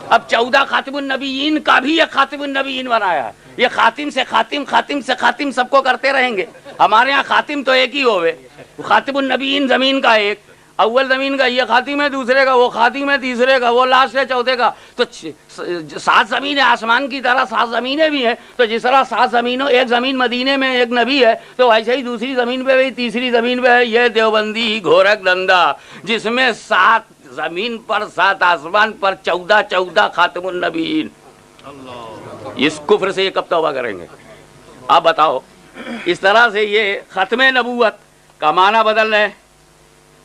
S1: اب 14 خاتم النبیین کا بھی ایک خاتم النبیین بنایا ہے. یہ خاتم سے خاتم، خاتم سے خاتم سب کو کرتے رہیں گے. ہمارے ہاں خاتم تو ایک ہی ہوئے، خاتم النبیین زمین کا ایک، اول زمین کا یہ خاتم ہے، دوسرے کا وہ خاتم ہے، تیسرے کا وہ لاسٹ ہے، چوتھے کا. تو 7 زمینیں آسمان کی طرح 7 زمینیں بھی ہیں. تو جس طرح 7 زمینوں، ایک زمین مدینے میں ایک نبی ہے، تو ویسے ہی دوسری زمین پہ بھی، تیسری زمین پہ ہے یہ دیوبندی گھورک دندا، جس میں 7 زمین پر 7 آسمان پر 14 خاتم النبیین. اس کفر سے یہ کب توبہ کریں گے؟ آپ بتاؤ. اس طرح سے یہ ختم نبوت کا معنی بدل رہے ہیں.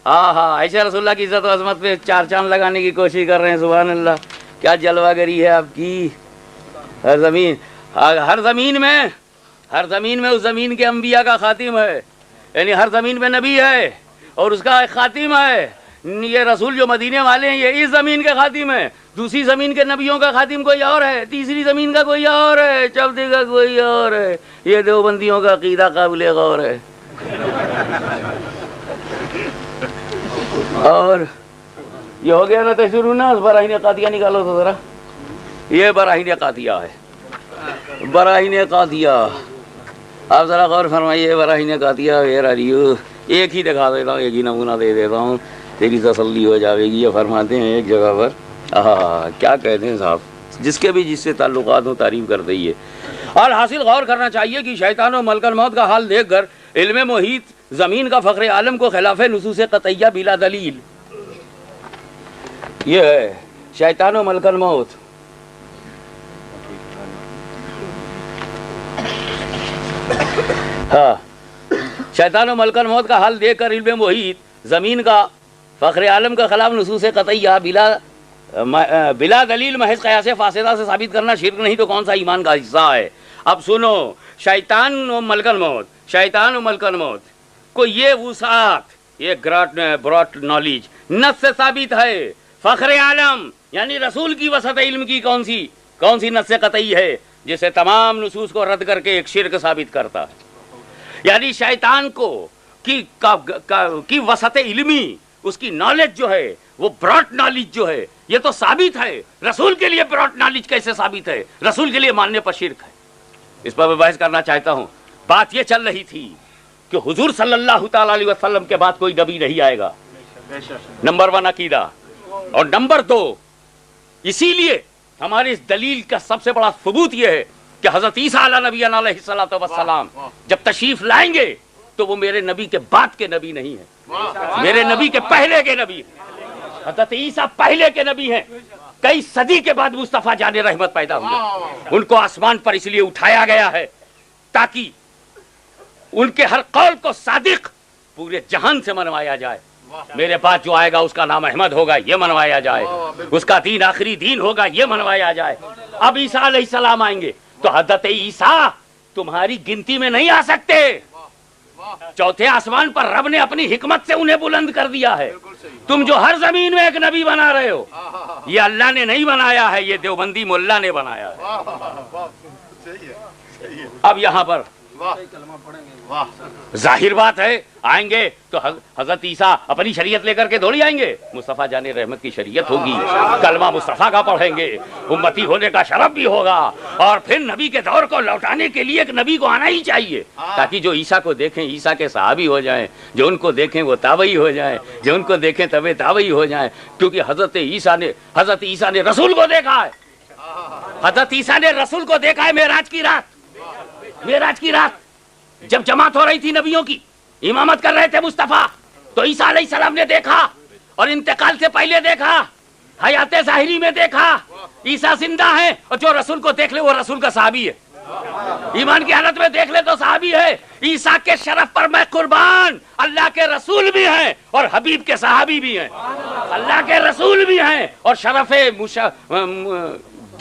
S1: ہاں ایسے رسول اللہ کی عزت و عظمت پہ 4 چاند لگانے کی کوشش کر رہے ہیں. سبحان اللہ، کیا جلوہ گری ہے آپ کی. ہر زمین میں اس زمین کے انبیاء کا خاتم ہے. یعنی ہر زمین پہ نبی ہے اور اس کا ایک خاتم ہے. یہ رسول جو مدینے والے ہیں یہ اس زمین کے خاتم ہے. دوسری زمین کے نبیوں کا خاتم کوئی اور ہے، تیسری زمین کا کوئی اور ہے، چوتھے کا کوئی اور ہے. یہ دیوبندیوں کا عقیدہ قابل غور ہے. اور یہ ہو گیا نا تشروع نا. براہین قاطیہ نکالو تو ذرا. یہ براہین قاطیہ ہے، براہین قاطیہ. آپ ذرا غور فرمائیے. براہین قاطیہ ایک ہی دکھا دیتا ہوں، ایک ہی نمونہ دے دیتا ہوں، تیری تسلی ہو جائے گی. یہ فرماتے ہیں ایک جگہ پر، کیا کہتے ہیں صاحب، جس کے بھی جس سے تعلقات ہوں تعریف کر دئیے. اور حاصل غور کرنا چاہیے کہ شیطان و ملک الموت کا حال دیکھ کر علم محیط زمین کا فخر عالم کو خلاف نصوص قطعیہ بلا دلیل. یہ ہے شیطان و ملک الموت. شیطان و ملک الموت کا حال دیکھ کر علم محیط زمین کا فخر عالم کا خلاف نصوص قطعیہ بلا دلیل محض قیاس فاسدہ سے ثابت کرنا شرک نہیں تو کون سا ایمان کا حصہ ہے. اب سنو، شیطان و ملک الموت کو یہ وسعت، یہ براٹ نالج نص سے ثابت ہے. فخر عالم یعنی رسول کی وسعت علم کی کون سی نص قطعی ہے جس سے تمام نصوص کو رد کر کے ایک شرک ثابت کرتا ہے. یعنی شیطان کو کی وسعت علمی، اس کی نالج جو ہے وہ براڈ نالج جو ہے، یہ تو ثابت ہے۔ رسول کے لیے براڈ نالج کیسے ثابت ہے؟ رسول کے لیے ماننے پر شرک ہے۔ اس پر میں بحث کرنا چاہتا ہوں۔ بات یہ چل رہی تھی کہ حضور صلی اللہ تعالی علیہ وسلم کے بعد کوئی نبی نہیں آئے گا، نمبر 1 عقیدہ، اور نمبر 2 اسی لیے ہماری اس دلیل کا سب سے بڑا ثبوت یہ ہے کہ حضرت عیسیٰ علیہ نبی علیہ الصلوۃ والسلام جب تشریف لائیں گے تو وہ میرے نبی کے بعد کے نبی نہیں ہیں، میرے نبی کے پہلے کے نبی ہیں۔ حضرت عیسیٰ پہلے کے نبی ہیں، کئی صدی کے بعد مصطفیٰ جان رحمت پیدا ہوئے۔ ان کو آسمان پر اس لیے اٹھایا گیا ہے تاکہ ان کے ہر قول کو صادق پورے جہان سے منوایا جائے۔ میرے پاس جو آئے گا اس کا نام احمد ہوگا، یہ منوایا جائے، اس کا دین آخری دین ہوگا، یہ منوایا جائے۔ اب عیسیٰ علیہ السلام آئیں گے تو حضرت عیسیٰ تمہاری گنتی میں نہیں آ سکتے۔ چوتھے آسمان پر رب نے اپنی حکمت سے انہیں بلند کر دیا ہے۔ تم جو ہر زمین میں ایک نبی بنا رہے ہو، یہ اللہ نے نہیں بنایا ہے، یہ دیوبندی ملا نے بنایا ہے۔ اب یہاں پر ظاہر بات ہے آئیں گے تو حضرت عیسیٰ اپنی شریعت لے کر کے دوڑی آئیں گے، مصطفیٰ جان رحمت کی شریعت ہوگی، کلمہ مصطفیٰ کا پڑھیں گے، امتی ہونے کا شرف بھی ہوگا، اور پھر نبی کے دور کو لوٹانے کے لیے ایک نبی کو آنا ہی چاہیے تاکہ جو عیسیٰ کو دیکھیں عیسیٰ کے صحابی ہو جائیں، جو ان کو دیکھیں وہ تابعی ہو جائیں، جو ان کو دیکھیں تبے تابعی ہو جائیں، کیونکہ حضرت عیسیٰ نے رسول کو دیکھا ہے، حضرت عیسیٰ نے رسول کو دیکھا ہے معراج کی رات جب جماعت ہو رہی تھی نبیوں کی، امامت کر رہے تھے مصطفیٰ، تو عیسیٰ علیہ السلام نے دیکھا، اور انتقال سے پہلے دیکھا، حیات ظاہری میں دیکھا، عیسیٰ زندہ ہے، اور جو رسول کو دیکھ لے وہ رسول کا صحابی ہے، ایمان کی حالت میں دیکھ لے تو صحابی ہے۔ عیسیٰ کے شرف پر میں قربان، اللہ کے رسول بھی ہیں اور حبیب کے صحابی بھی ہیں، اللہ کے رسول بھی ہیں اور شرف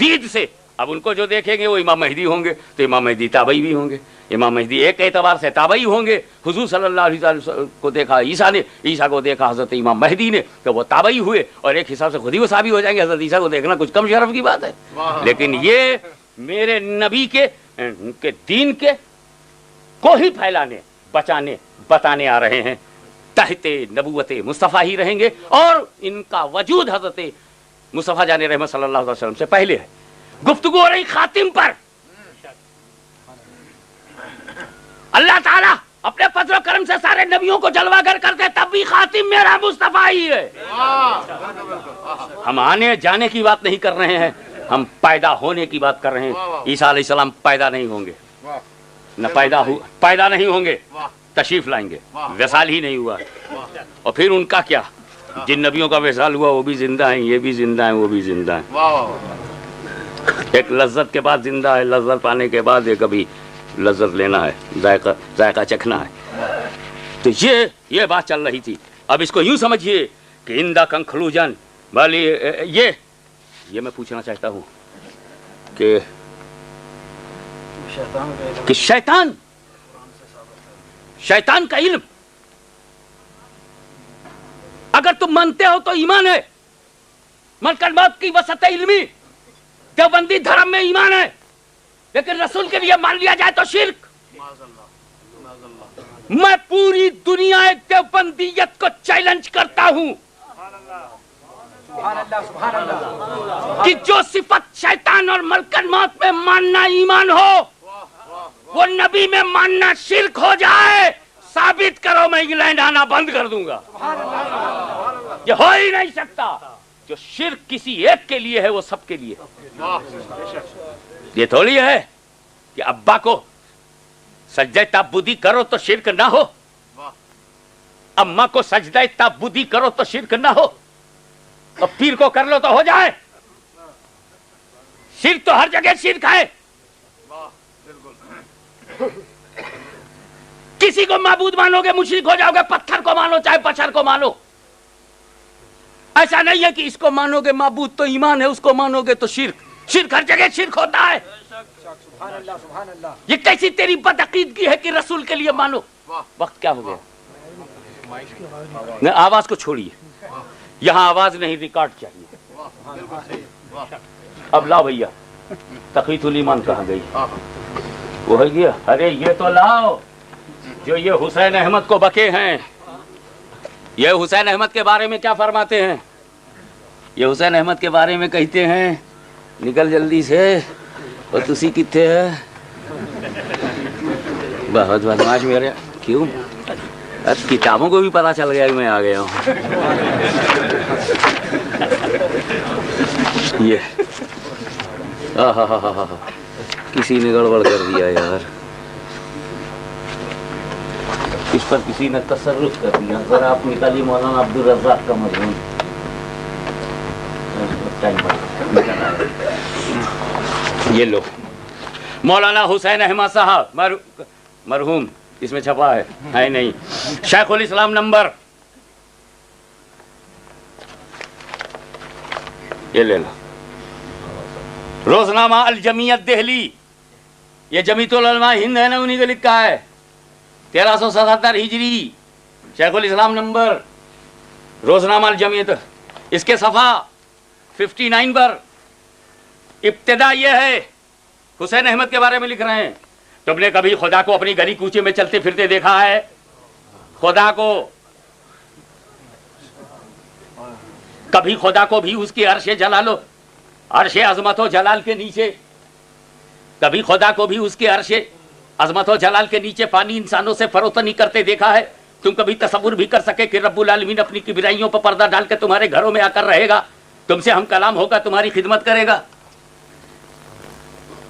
S1: دید سے اب ان کو جو دیکھیں گے وہ امام مہدی ہوں گے، تو امام مہدی تابعی بھی ہوں گے، امام مہدی ایک اعتبار سے تابعی ہوں گے۔ حضور صلی اللہ علیہ وسلم کو دیکھا عیسیٰ نے، عیسیٰ کو دیکھا حضرت امام مہدی نے، تو وہ تابعی ہوئے، اور ایک حساب سے خود ہی وہ صحابی ہو جائیں گے۔ حضرت عیسیٰ کو دیکھنا کچھ کم شرف کی بات ہے، لیکن یہ میرے نبی کے دین کو ہی پھیلانے، بچانے، بتانے آ رہے ہیں۔ تحت نبوت مصطفیٰ ہی رہیں گے، اور ان کا وجود حضرت مصطفیٰ جان رحمت صلی اللہ علیہ وسلم سے پہلے ہے۔ گفتگو ہو رہی خاتم پر، اللہ تعالیٰ اپنے فضل و کرم سے سارے نبیوں کو جلوہ گر کرتے، تب بھی خاتم میرا مصطفیٰ ہی ہے۔ ہم آنے جانے کی بات نہیں کر رہے ہیں، ہم پیدا ہونے کی بات کر رہے ہیں۔ عیسیٰ علیہ السلام پیدا نہیں ہوں گے، نہ پیدا نہیں ہوں گے، تشریف لائیں گے، وصال ہی نہیں ہوا، اور پھر ان کا کیا؟ جن نبیوں کا وصال ہوا وہ بھی زندہ ہیں، یہ بھی زندہ ہیں، وہ بھی زندہ ہیں۔ ایک لذت کے بعد زندہ ہے، لذت پانے کے بعد ایک ابھی لذت لینا ہے، ذائقہ چکھنا ہے۔ تو یہ بات چل رہی تھی۔ اب اس کو یوں سمجھیے کہ ان دا کنکلوژن والی یہ میں پوچھنا چاہتا ہوں کہ شیطان کا علم اگر تم مانتے ہو تو ایمان ہے، من کلمات کی وسعت علمی، دیوبندی دھرم میں ایمان ہے، لیکن رسول کے لیے مان لیا جائے تو شرک۔ میں پوری دنیا دیوبندیت کو چیلنج کرتا ہوں کہ جو صفت شیطان اور ملکن موت میں ماننا ایمان ہو، وہ نبی میں ماننا شرک ہو جائے، ثابت کرو، میں انگلینڈ آنا بند کر دوں گا۔ یہ ہو ہی نہیں سکتا۔ جو شرک کسی ایک کے لیے ہے وہ سب کے لیے۔ یہ تھوڑی ہے کہ ابا کو سجدہ تعبدی کرو تو شرک نہ ہو، اماں کو سجدہ تعبدی کرو تو شرک نہ ہو، اور پیر کو کر لو تو ہو جائے۔ شرک تو ہر جگہ شرک ہے۔ کسی کو معبود مانو گے مشرک ہو جاؤ گے، پتھر کو مانو چاہے بشر کو مانو۔ ایسا نہیں ہے کہ اس کو مانو گے معبود تو ایمان ہے، اس کو مانو گے تو شرک۔ شرک ہر جگہ شرک ہوتا ہے۔ یہ کیسی تیری بدعقیدگی ہے کہ رسول کے لیے مانو؟ وقت کیا ہو گیا؟ آواز کو چھوڑیے، یہاں آواز نہیں ریکارڈ چاہیے۔ اب لاؤ بھیا، تقویت الایمان کہاں گئی؟ وہ ہے گیا، ارے یہ تو لاؤ، جو یہ حسین احمد کو بکے ہیں، یہ حسین احمد کے بارے میں کیا فرماتے ہیں؟ یہ حسین احمد کے بارے میں کہتے ہیں نکل جلدی سے، اور تسی کتنے ہے؟ بہت بدماش میرے، کیوں؟ کتابوں کو بھی پتا چل گیا کہ میں آ گیا ہوں۔ یہ کسی نے گڑبڑ کر دیا یار، اس پر کسی نے تصرف کر دیا۔ ذرا آپ نکالیے مولانا عبدالرزاق کا مضمون۔ یہ لو مولانا حسین احمد صاحب مرحوم، اس میں چھپا ہے نہیں، شیخ الاسلام نمبر، یہ لے لو، روزنامہ الجمیت دہلی، یہ جمیعت العلماء ہند ہے نا، انہی کو لکھا ہے، 1377 ہجری، شیخ الاسلام نمبر، روزنامہ الجمیت، اس کے صفحہ 59 پر ابتدا یہ ہے، حسین احمد کے بارے میں لکھ رہے ہیں، تم نے کبھی خدا کو اپنی گلی کوچے میں چلتے پھرتے دیکھا ہے؟ خدا کو کبھی خدا کو بھی اس کی عرش جلالو، عرش عظمت و جلال کے نیچے، کبھی خدا کو بھی اس کے عرش عظمت و جلال کے نیچے پانی انسانوں سے فروتنی کرتے دیکھا ہے؟ تم کبھی تصور بھی کر سکے کہ رب العالمین اپنی کبریائیوں پر پردہ ڈال کے تمہارے گھروں میں آ کر رہے گا، تم سے ہم کلام ہوگا، تمہاری خدمت کرے گا؟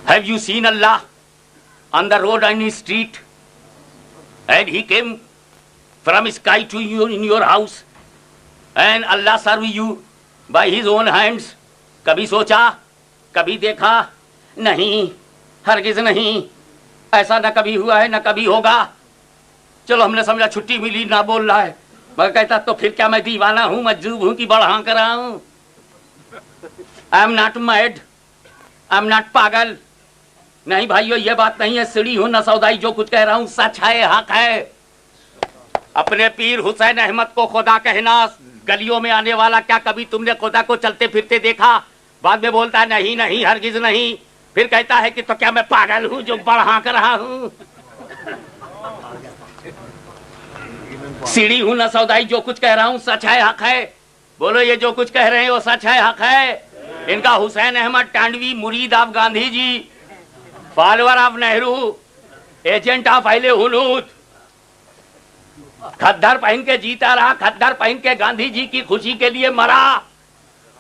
S1: Have you seen Allah on the road on his street? And he came from sky to you in your house. And Allah serve you by his own hands. کبھی سوچا؟ کبھی دیکھا؟ نہیں، ہرگز نہیں، ایسا نہ کبھی ہوا ہے نہ کبھی ہوگا۔ چلو ہم نے سمجھا چھٹی ملی، نہ بول رہا ہے، مگر کہتا تو پھر کیا میں دیوانہ ہوں، مجذوب ہوں کہ بڑھا کر رہا ہوں؟ I am not mad, I am not پاگل۔ نہیں بھائیو، یہ بات نہیں ہے، سڑی ہوں نہ سودائی، جو کچھ کہہ رہا ہوں سچ ہے، حق ہے۔ اپنے پیر حسین احمد کو خدا کہنا، گلیوں میں آنے والا، کیا کبھی تم نے خدا کو چلتے پھرتے دیکھا؟ بعد میں بولتا ہے نہیں نہیں، ہرگز نہیں، پھر کہتا ہے کہ تو کیا میں پاگل ہوں جو بڑھا کر رہا ہوں؟ سیڑھی ہوں نہ سودائی، جو کچھ کہہ رہا ہوں سچ ہے، حق ہے۔ بولو یہ جو کچھ کہہ رہے ہیں وہ سچ ہے، حق ہے۔ ان کا حسین احمد ٹانڈوی مرید of Gandhi ji, follower of Nehru, agent of اہل حلود، کھدر پہن کے جیتا رہا، کھدر پہن کے گاندھی جی کی خوشی کے لیے مرا۔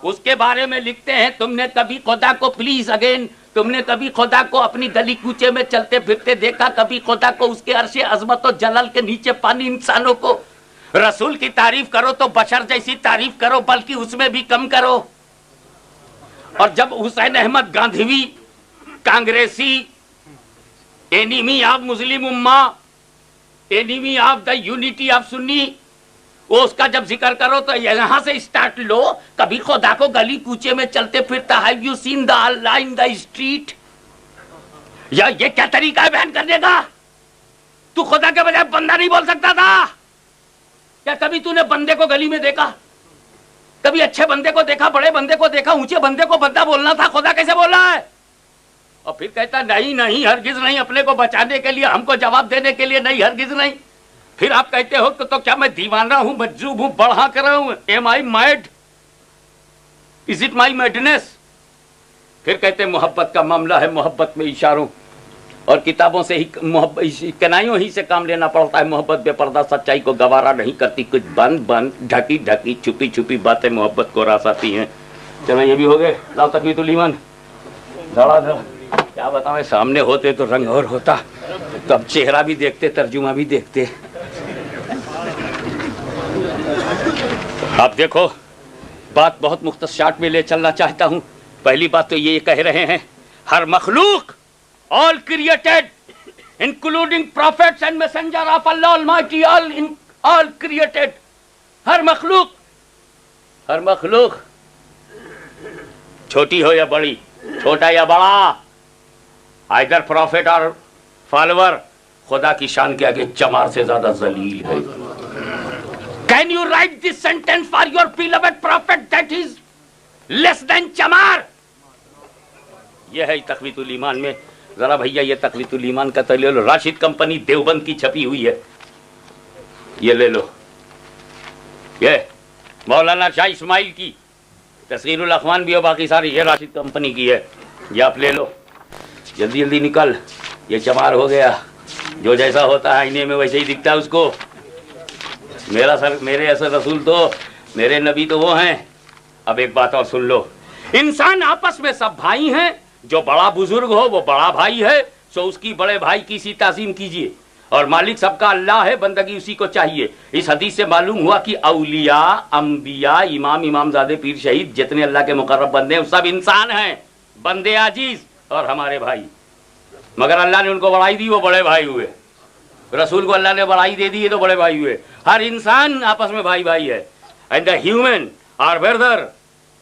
S1: اس کے بارے میں لکھتے ہیں تم نے کبھی خدا کو، پلیز اگین، تم نے کبھی خدا کو اپنی گلی کوچے میں چلتے پھرتے دیکھا؟ کبھی خدا کو اس کے عرش عظمت و جلال کے نیچے پانی انسانوں کو؟ رسول کی تعریف کرو تو بشر جیسی تعریف کرو، بلکہ اس میں بھی کم کرو۔ اور جب حسین احمد گاندھیوی، کانگریسی، enemy of Muslim ummah, enemy of the unity of Sunni, وہ اس کا جب ذکر کرو تو یہاں سے اسٹارٹ لو، کبھی خدا کو گلی کوچے میں چلتے پھرتا ہے، you seen the Allah in the street? یا یہ کیا طریقہ ہے بیان کرنے کا؟ تو خدا کے بجائے بندہ نہیں بول سکتا تھا کیا؟ کبھی تو نے بندے کو گلی میں دیکھا؟ کبھی اچھے بندے کو دیکھا، بڑے بندے کو دیکھا، اونچے بندے کو بندہ بولنا تھا، خدا کیسے بول رہا ہے؟ اور پھر کہتا نہیں نہیں، ہرگز نہیں، اپنے کو بچانے کے لیے، ہم کو جواب دینے کے لیے نہیں، ہرگز نہیں۔ پھر آپ کہتے ہو کہ تو کیا میں دیوانہ ہوں، مجذوب ہوں، بڑھا کر رہا ہوں؟ Am I mad? Is it my madness? پھر کہتے محبت کا معاملہ ہے، محبت میں اشاروں اور کتابوں سے ہی، کنائیوں ہی سے کام لینا پڑتا ہے، محبت بے پردہ سچائی کو گوارا نہیں کرتی، کچھ بند بند، ڈھکی ڈھکی، چھپی چھپی باتیں محبت کو راس آتی ہیں۔ چلو یہ بھی ہو گئے، لاؤ تقویت الایمان، دھڑا دھڑا۔ کیا بتاؤں، سامنے ہوتے تو رنگ اور ہوتا، تو اب چہرہ بھی دیکھتے، ترجمہ بھی دیکھتے۔ اب دیکھو، بات بہت مختصر شارٹ میں لے چلنا چاہتا ہوں۔ پہلی بات تو یہ کہہ رہے ہیں ہر مخلوق، all created including prophets and messenger of Allah Almighty, all created، ہر مخلوق چھوٹی ہو یا بڑی، چھوٹا یا بڑا، either prophet اور follower، خدا کی شان کے آگے چمار سے زیادہ ذلیل ہے۔ Can you write this sentence for your beloved prophet that is less than چمار؟ یہ ہے تقویت الایمان میں ذرا بھیا یہ تقویت الایمان کا تو لے لو, راشد کمپنی دیوبند کی چھپی ہوئی ہے, یہ لے لو. یہ مولانا شاہ اسماعیل کی تصغیر الاخوان بھی ہو, باقی ساری یہ راشد کمپنی کی ہے, یہ آپ لے لو. جلدی جلدی نکل, یہ چمار ہو گیا, جو جیسا ہوتا ہے آئینے میں ویسے ہی دکھتا ہے اس کو. میرے ایسے رسول تو, میرے نبی تو وہ ہیں. اب ایک بات اور سن لو, انسان آپس میں سب بھائی ہیں, جو بڑا بزرگ ہو وہ بڑا بھائی ہے, سو اس کی بڑے بھائی کی سی تعظیم کیجیے, اور مالک سب کا اللہ ہے, بندگی اسی کو چاہیے. اس حدیث سے معلوم ہوا کہ اولیاء, انبیاء, امام زادے, پیر, شہید, جتنے اللہ کے مقرب بندے ہیں سب انسان ہیں, بندے عاجز اور ہمارے بھائی. مگر اللہ نے ان کو بڑائی دی, وہ بڑے بھائی ہوئے. رسول کو اللہ نے بڑائی دے دی, یہ تو بڑے بھائی ہوئے. ہر انسان آپس میں بھائی بھائی ہے. And the human are brother,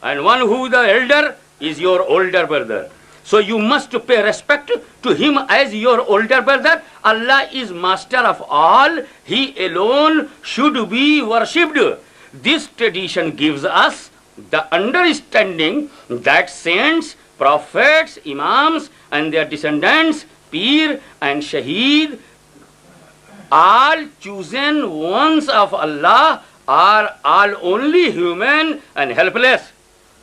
S1: and one who the elder is your older brother. So you must pay respect to him as your older brother. Allah is master of all. He alone should be worshipped. This tradition gives us the understanding that saints, prophets, imams and their descendants, Peer and Shaheed, all chosen ones of Allah, are all only human and helpless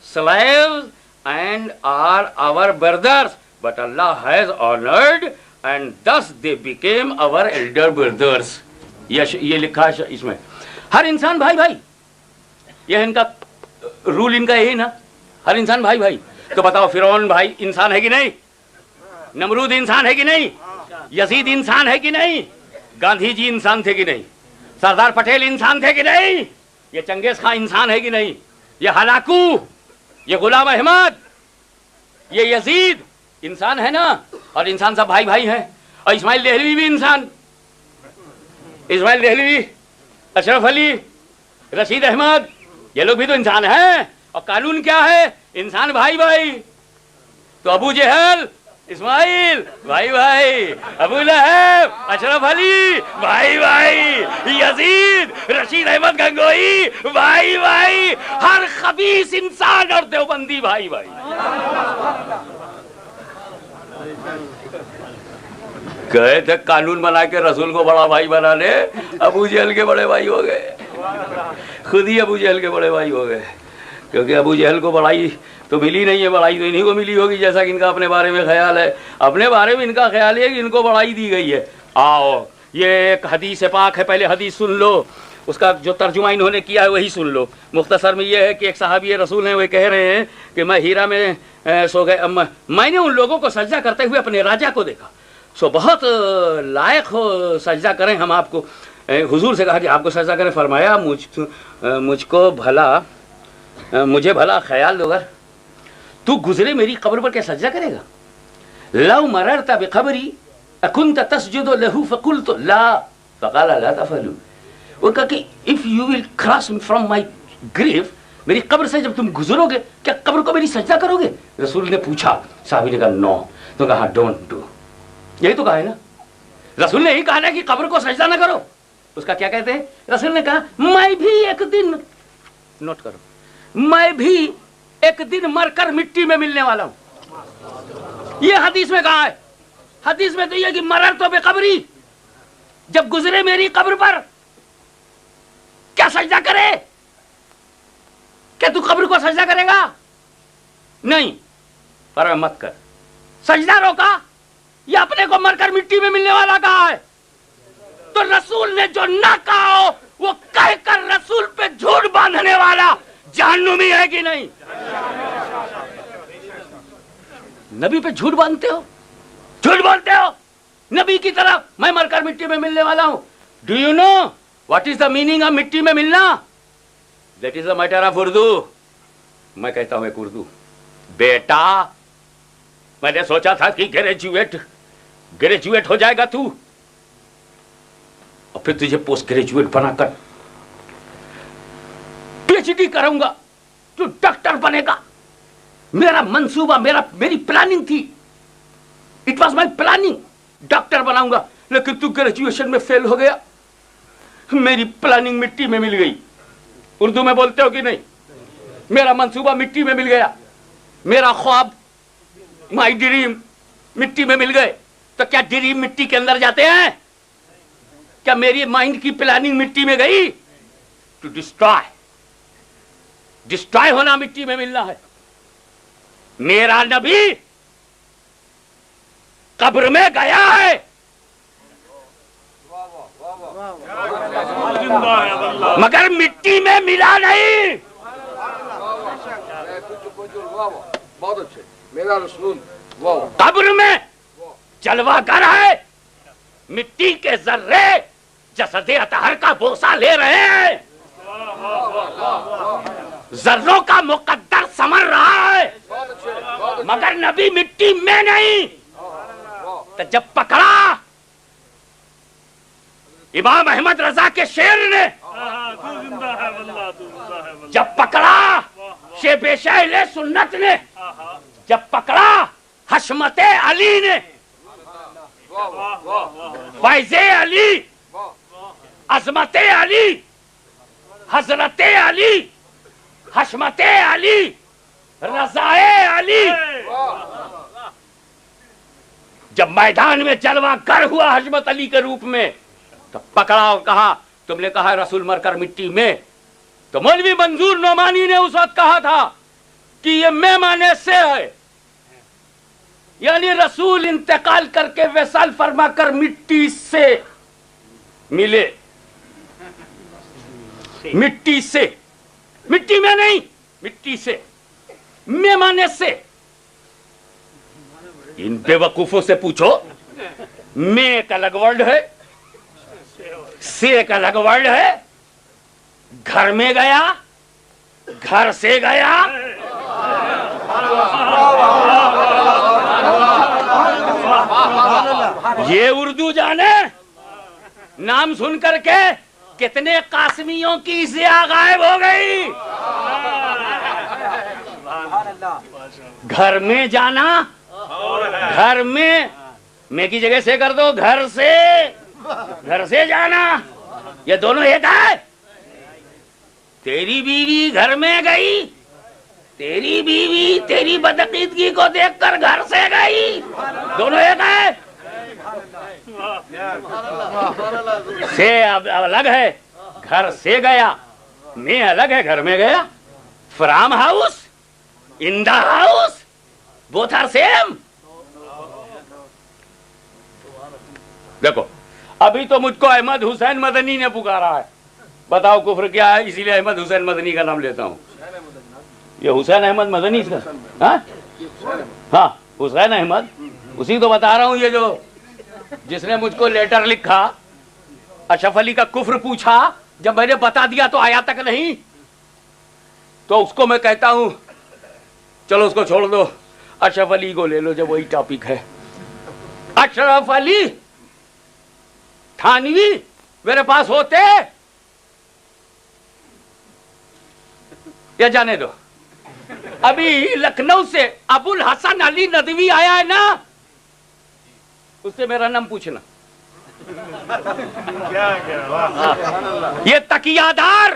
S1: slaves and are our brothers, but Allah has honored and thus they became our elder brothers. یہ لکھا ہے اس میں, ہر انسان بھائی بھائی, یہ ان کا role, ان کا یہی نا, ہر انسان بھائی بھائی. تو بتاؤ فرعون بھائی انسان ہے کہ نہیں, نمرود انسان ہے کہ نہیں, یزید انسان ہے کہ نہیں, گاندھی جی انسان تھے کہ نہیں, سردار پٹیل انسان تھے کہ نہیں, یہ چنگیز خان انسان ہے کہ نہیں, یہ ہلاکو, یہ غلام احمد, یہ یزید انسان ہے نا, اور انسان سب بھائی بھائی ہیں. اور اسماعیل دہلوی بھی انسان, اسماعیل دہلوی, اشرف علی, رشید احمد, یہ لوگ بھی تو انسان ہیں. اور قانون کیا ہے, انسان بھائی بھائی. تو ابو جہل اسماعیل بھائی بھائی, ابو لہب اشرف علی بھائی بھائی, یزید رشید احمد گنگوئی بھائی بھائی, ہر خبیث انسان اور دیوبندی بھائی بھائی. کہے تھے قانون بنا کے رسول کو بڑا بھائی بنا لے, ابو جہل کے بڑے بھائی ہو گئے, خود ہی ابو جہل کے بڑے بھائی ہو گئے. کیونکہ ابو جہل کو بڑائی تو ملی نہیں ہے, بڑائی تو انہی کو ملی ہوگی, جیسا کہ ان کا اپنے بارے میں خیال ہے. اپنے بارے میں ان کا خیال ہے کہ ان کو بڑائی دی گئی ہے. آؤ یہ ایک حدیث پاک ہے, پہلے حدیث سن لو, اس کا جو ترجمہ انہوں نے کیا ہے وہی سن لو. مختصر میں یہ ہے کہ ایک صحابی رسول ہیں, وہ کہہ رہے ہیں کہ میں ہیرا میں سو گئے, میں نے ان لوگوں کو سجدہ کرتے ہوئے اپنے راجا کو دیکھا, سو بہت لائق ہو سجدہ کریں ہم آپ کو. حضور سے کہا کہ آپ کو سجدہ کریں. فرمایا مجھ کو بھلا, مجھے بھلا خیال ہوگا تو گزرے میری قبر پر کیا سجدہ کرے گا. لو مررت بقبری اکنت تسجد له فقلت لا فقال لا تفعلوا. وہ کہا کہ if you will cross from my grave, میری قبر سے جب تم گزرو گے کیا قبر کو میری سجدہ کرو گے. رسول نے پوچھا, صحابی نے کہا نو. تو کہا ڈونٹ ڈو, یہی تو کہا ہے نا, رسول نے یہی کہا نا کہ قبر کو سجدہ نہ کرو. اس کا کیا کہتے ہیں, رسول نے کہا میں بھی ایک دن, نوٹ کرو, میں بھی ایک دن مر کر مٹی میں ملنے والا ہوں. یہ حدیث میں کہا ہے, حدیث میں تو یہ کہ مرر تو بے قبری, جب گزرے میری قبر پر کیا سجدہ کرے, کیا تو قبر کو سجدہ کرے گا, نہیں, پر مت کر. سجدہ روکا یا اپنے کو مر کر مٹی میں ملنے والا کہا ہے. تو رسول نے جو نہ کہا ہو وہ کہہ کر رسول پہ جھوٹ باندھنے والا جہنمی ہے کہ نہیں. نبی پہ جھوٹ باندھتے ہو, جھوٹ بولتے ہو نبی کی طرف, میں مر کر مٹی میں ملنے والا ہوں. Do you know what is the meaning of مٹی میں ملنا؟ That is the matter of Urdu. میں کہتا ہوں ایک اردو, بیٹا میں نے سوچا تھا کہ گریجویٹ ہو جائے گا تو, اور پھر تجھے پوسٹ گریجویٹ بنا کر پی ایچ ڈی کروں گا, تو ڈاکٹر بنے گا. میرا منصوبہ, میری پلاننگ تھی, it was my planning, doctor بناؤں گا. لیکن تو گریجویشن میں فیل ہو گیا, میری پلاننگ مٹی میں مل گئی. اردو میں بولتے ہو کہ نہیں, میرا منصوبہ مٹی میں مل گیا, میرا خواب, مائی ڈریم, مٹی میں مل گئے تو کیا ڈری مٹی کے اندر جاتے ہیں؟ کیا میری مائنڈ کی پلاننگ مٹی میں گئی؟ ٹو ڈسٹرائے ہونا مٹی میں ملنا ہے. میرا نبی قبر میں گیا ہے مگر مٹی میں ملا نہیں.
S3: بہت اچھے میرا رسول.
S1: قبر میں جلوہ گر ہے. مٹی کے ذرے جسد اطہر کا بوسہ لے رہے ہیں. ذروں کا مقدر سمر رہا ہے مگر نبی مٹی میں نہیں. تو جب پکڑا امام احمد رضا کے شعر نے، جب پکڑا شیب شاہل سنت نے، جب پکڑا حشمت علی نے، فیض علی، عظمت علی، حضرت علی، حشمت علی، رضا علی، جب میدان میں جلوہ گر ہوا حشمت علی کے روپ میں تو پکڑا اور کہا تم نے کہا رسول مر کر مٹی میں. تو مولوی منظور نعمانی نے اس وقت کہا تھا کہ یہ میں معنی سے ہے، یعنی رسول انتقال کر کے وصال فرما کر مٹی سے ملے. مٹی سے، مٹی میں نہیں، مٹی سے، میں معنی سے. ان بے وقوفوں سے پوچھو، میں ایک الگ ورڈ ہے، سے ایک الگ ورڈ ہے. گھر میں گیا، گھر سے گیا. یہ اردو جانے نام سن کر کے کتنے قاسمیوں کی ضیا غائب ہو گئی. گھر میں جانا، گھر میں کی جگہ سے کر دو، گھر سے جانا، یہ دونوں ایک ہے. تیری بیوی گھر میں گئی، تیری بیوی تیری بدعقیدگی کو دیکھ کر گھر سے گئی، دونوں ایک ہے. سے الگ ہے، گھر سے گیا. میں الگ ہے، گھر میں گیا. From house, in the house, both are same. دیکھو ابھی تو مجھ کو احمد حسین مدنی نے پکارا ہے. بتاؤ کفر کیا ہے؟ اسی لیے احمد حسین مدنی کا نام لیتا ہوں. یہ حسین احمد مدنی کا، ہاں حسین احمد، اسی تو بتا رہا ہوں. یہ جو جس نے مجھ کو لیٹر لکھا، اشرف علی کا کفر پوچھا، جب میں نے بتا دیا تو آیا تک نہیں. تو اس کو میں کہتا ہوں چلو اس کو چھوڑ دو، اشرف علی کو لے لو جب وہی ٹاپک ہے. اشرف علی تھانوی میرے پاس ہوتے یا جانے دو. ابھی لکھنؤ سے ابو الحسن علی ندوی آیا ہے نا، اس سے میرا نام پوچھنا. یہ تکیہ دار،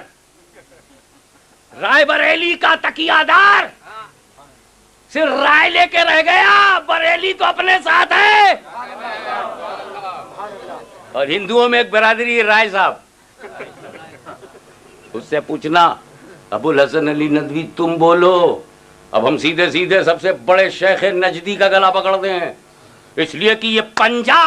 S1: رائے بریلی کا تکیہ دار صرف رائے لے کے رہ گیا، بریلی تو اپنے ساتھ ہے. اور ہندوؤں میں ایک برادری رائے صاحب، اس سے پوچھنا ابو الحسن علی ندوی تم بولو. اب ہم سیدھے سیدھے سب سے بڑے شیخ نجدی کا گلا پکڑتے ہیں، اس لیے کہ یہ پنجہ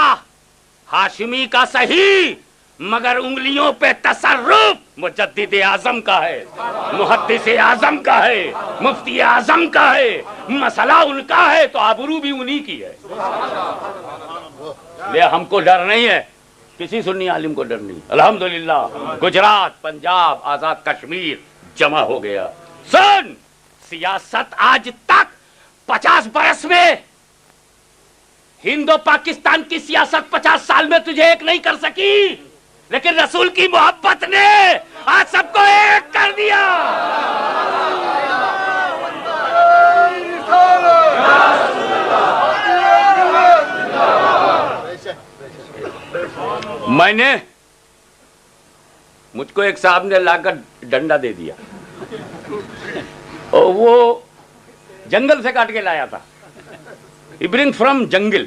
S1: ہاشمی کا صحیح مگر انگلیوں پہ تصرف مجدد اعظم کا ہے، محدث اعظم کا ہے، مفتی اعظم کا ہے. مسئلہ ان کا ہے تو آبرو بھی انہی کی ہے. لے ہم کو ڈر نہیں ہے، کسی سنی عالم کو ڈر نہیں. الحمدللہ گجرات، پنجاب، آزاد کشمیر جمع ہو گیا. سن سیاست آج تک 50 برس میں، ہند و پاکستان کی سیاست 50 سال میں تجھے ایک نہیں کر سکی، لیکن رسول کی محبت نے آج سب کو ایک کر دیا. میں نے، مجھ کو ایک صاحب نے لا کر ڈنڈا دے دیا، اور وہ جنگل سے کاٹ کے لایا تھا. bring from jungle,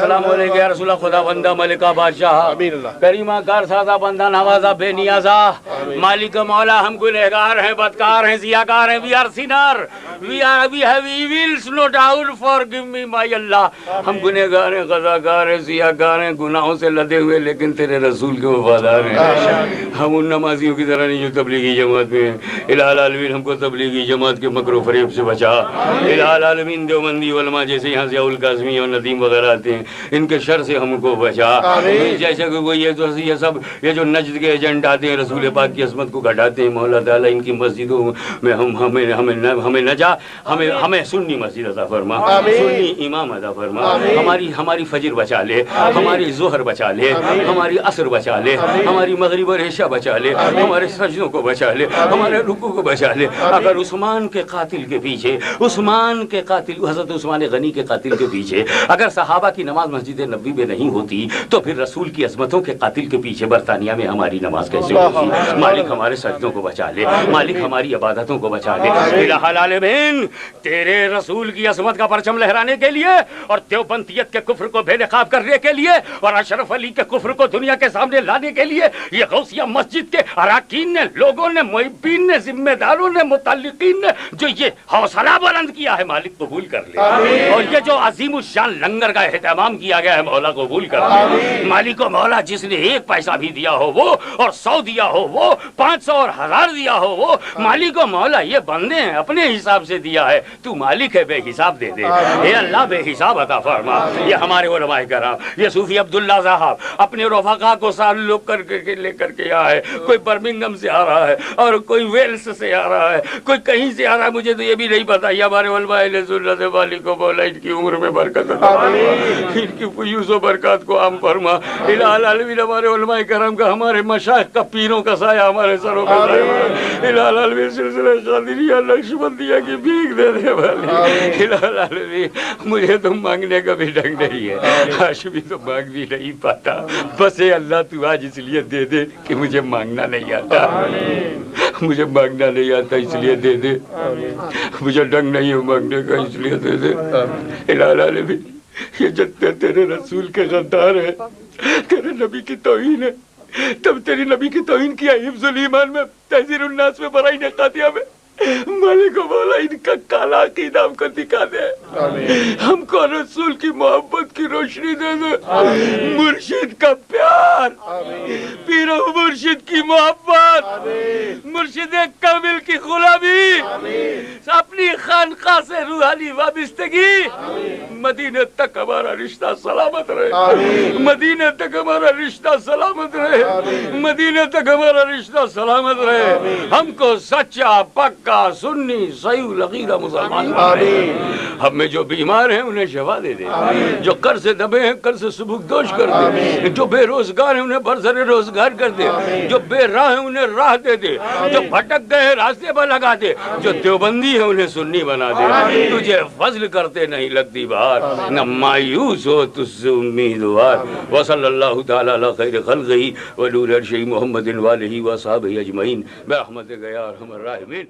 S4: السلام علیکم یا رسول اللہ خدا بندہ ملکہ بادشاہ کریمہ کار سازا بندہ نوازا بے نیازا مالک مولا ہم گنہگار ہیں بدکار ہیں ضیاءکار ہیں we are sinner we have evidence no doubt forgive me my Allah ہم گنہگار ہیں قضاکار ہیں ضیاءکار ہیں گناہوں سے لدے ہوئے لیکن تیرے رسول کے وفادار ہیں ہم ان نمازیوں کی طرح نہیں جو تبلیغی جماعت میں ہیں الہ العالمین ہم کو تبلیغی جماعت کے مکر و فریب سے بچا الہ العالمین دیوبندی علماء جیسے یہاں ضیاء القاسمی اور ندیم وغیرہ آتے ہیں ان کے شر سے ہم کو بچا جیسے کہ کوئی یہ سب یہ جو نجد کے ایجنٹ آتے ہیں رسول پاک کی عظمت کو گھٹاتے ہیں مولا تعالیٰ ان کی مسجدوں میں ہمیں نہ جا ہمیں سنی مسجد عطا فرما سنی امام عطا فرما ہماری فجر بچا لے ہماری ظہر بچا لے ہماری عصر بچا لے ہماری مغرب اور عشاء بچا لے ہمارے سجدوں کو بچا لے ہمارے رکوع کو بچا لے اگر عثمان کے قاتل کے پیچھے عثمان کے قاتل حضرت عثمان غنی کے قاتل کے پیچھے اگر صحابہ کی نماز مسجد نبوی میں نہیں ہوتی تو پھر رسول کی عظمتوں کے قاتل کے پیچھے برطانیہ میں ہماری نماز کیسے ہوتی؟ مالک ہمارے سجدوں کو بچا لے مالک ہماری عبادتوں کو بچا لے الہ العالمین تیرے رسول کی عظمت کا پرچم لہرانے کے لیے اور دیوبندیت کے کفر کو بے نقاب کرنے کے لیے اور اشرف علی کے کفر کو دنیا کے سامنے لانے کے لیے یہ غوثیہ مسجد کے اراکین نے لوگوں نے محبین نے ذمہ داروں نے متعلقین نے جو یہ حوصلہ بلند کیا ہے مالک قبول کر لے اور یہ جو عظیم الشان لنگر کا اہتمام کیا گیا ہے مولا قبول کر لے مالک و مولا جس نے 1 پیسہ بھی دیا ہو وہ اور 100 دیا ہو وہ 500 اور 1000 دیا ہو وہ مالک و مولا یہ بندے ہیں اپنے حساب سے دیا ہے تو مالک ہے بے حساب دے دے اے اللہ بے حساب عطا فرما یہ ہمارے علماء کرام یہ صوفی عبداللہ صاحب اپنے رفقا کو سال لوگ کر کے لے کر کے آیا ہے کوئی برمنگم سے آ رہا ہے اور کوئی ویلس سے آ رہا ہے کوئی کہیں سے آ رہا ہے مجھے تو یہ بھی نہیں پتا یہ ہمارے علماء اہل سنت مالک و مولا ان کی عمر میں برکت عطا فرما ان کی فیوز و برکات کو عام فرما الہ العالمین ہمارے علماء کرام کا ہمارے مشائخ کا پیروں کا سایہ ہمارے سروں پہ الہ العالمین سلسلہ قادریہ نقشبندیہ کی بھیک دے دے والے الہ العالمین مجھے تو مانگنے کا بھی ڈھنگ نہیں ہے آج بھی تو مانگ بھی نہیں پاتا بس اے اللہ تو آج اس لیے دے دے کہ مجھے مانگنا نہیں آتا مجھے مانگنا نہیں آتا اس لیے دے دے مجھے ڈھنگ نہیں ہے مانگنے کا اس لیے دے دے الہ العالمین یہ جتنے تیرے رسول کے غدار ہیں تیرے نبی کی توہین ہے تب تیری نبی کی توہین کیا حفظ الایمان میں تحذیر الناس میں برائی قاطعہ میں مالک و مولا ان کا کالا عقیدہ ہم کو دکھا دے ہم کو رسول کی محبت کی روشنی دے دے مرشد کا پیار پیر و مرشد کی محبت مرشد کامل کی غلامی اپنی خانقاہ سے روحانی وابستگی مدینہ تک ہمارا رشتہ سلامت رہے مدینہ تک ہمارا رشتہ سلامت رہے مدینہ تک ہمارا رشتہ سلامت رہے ہم کو سچا پکا سنی صحیح لغیرہ مسلمان ہم میں جو بیمار ہیں انہیں شفا دے دے جو قرض سے دبے ہیں قرض سے سبکدوش کر دے جو بے روزگار ہیں انہیں برسر روزگار کر دے جو بے راہ ہیں انہیں راہ دے دے جو بھٹک گئے ہیں راستے پر لگا دے جو دیوبندی ہیں انہیں سنی بنا دے تجھے فضل کرتے نہیں لگتی بار نہ مایوس ہو تجھ سے امیدوار وصلی اللہ تعالی علی خیر خلقہ ونور عرشہ محمد والہ وصحبہ اجمعین برحمتک یا ارحم الراحمین.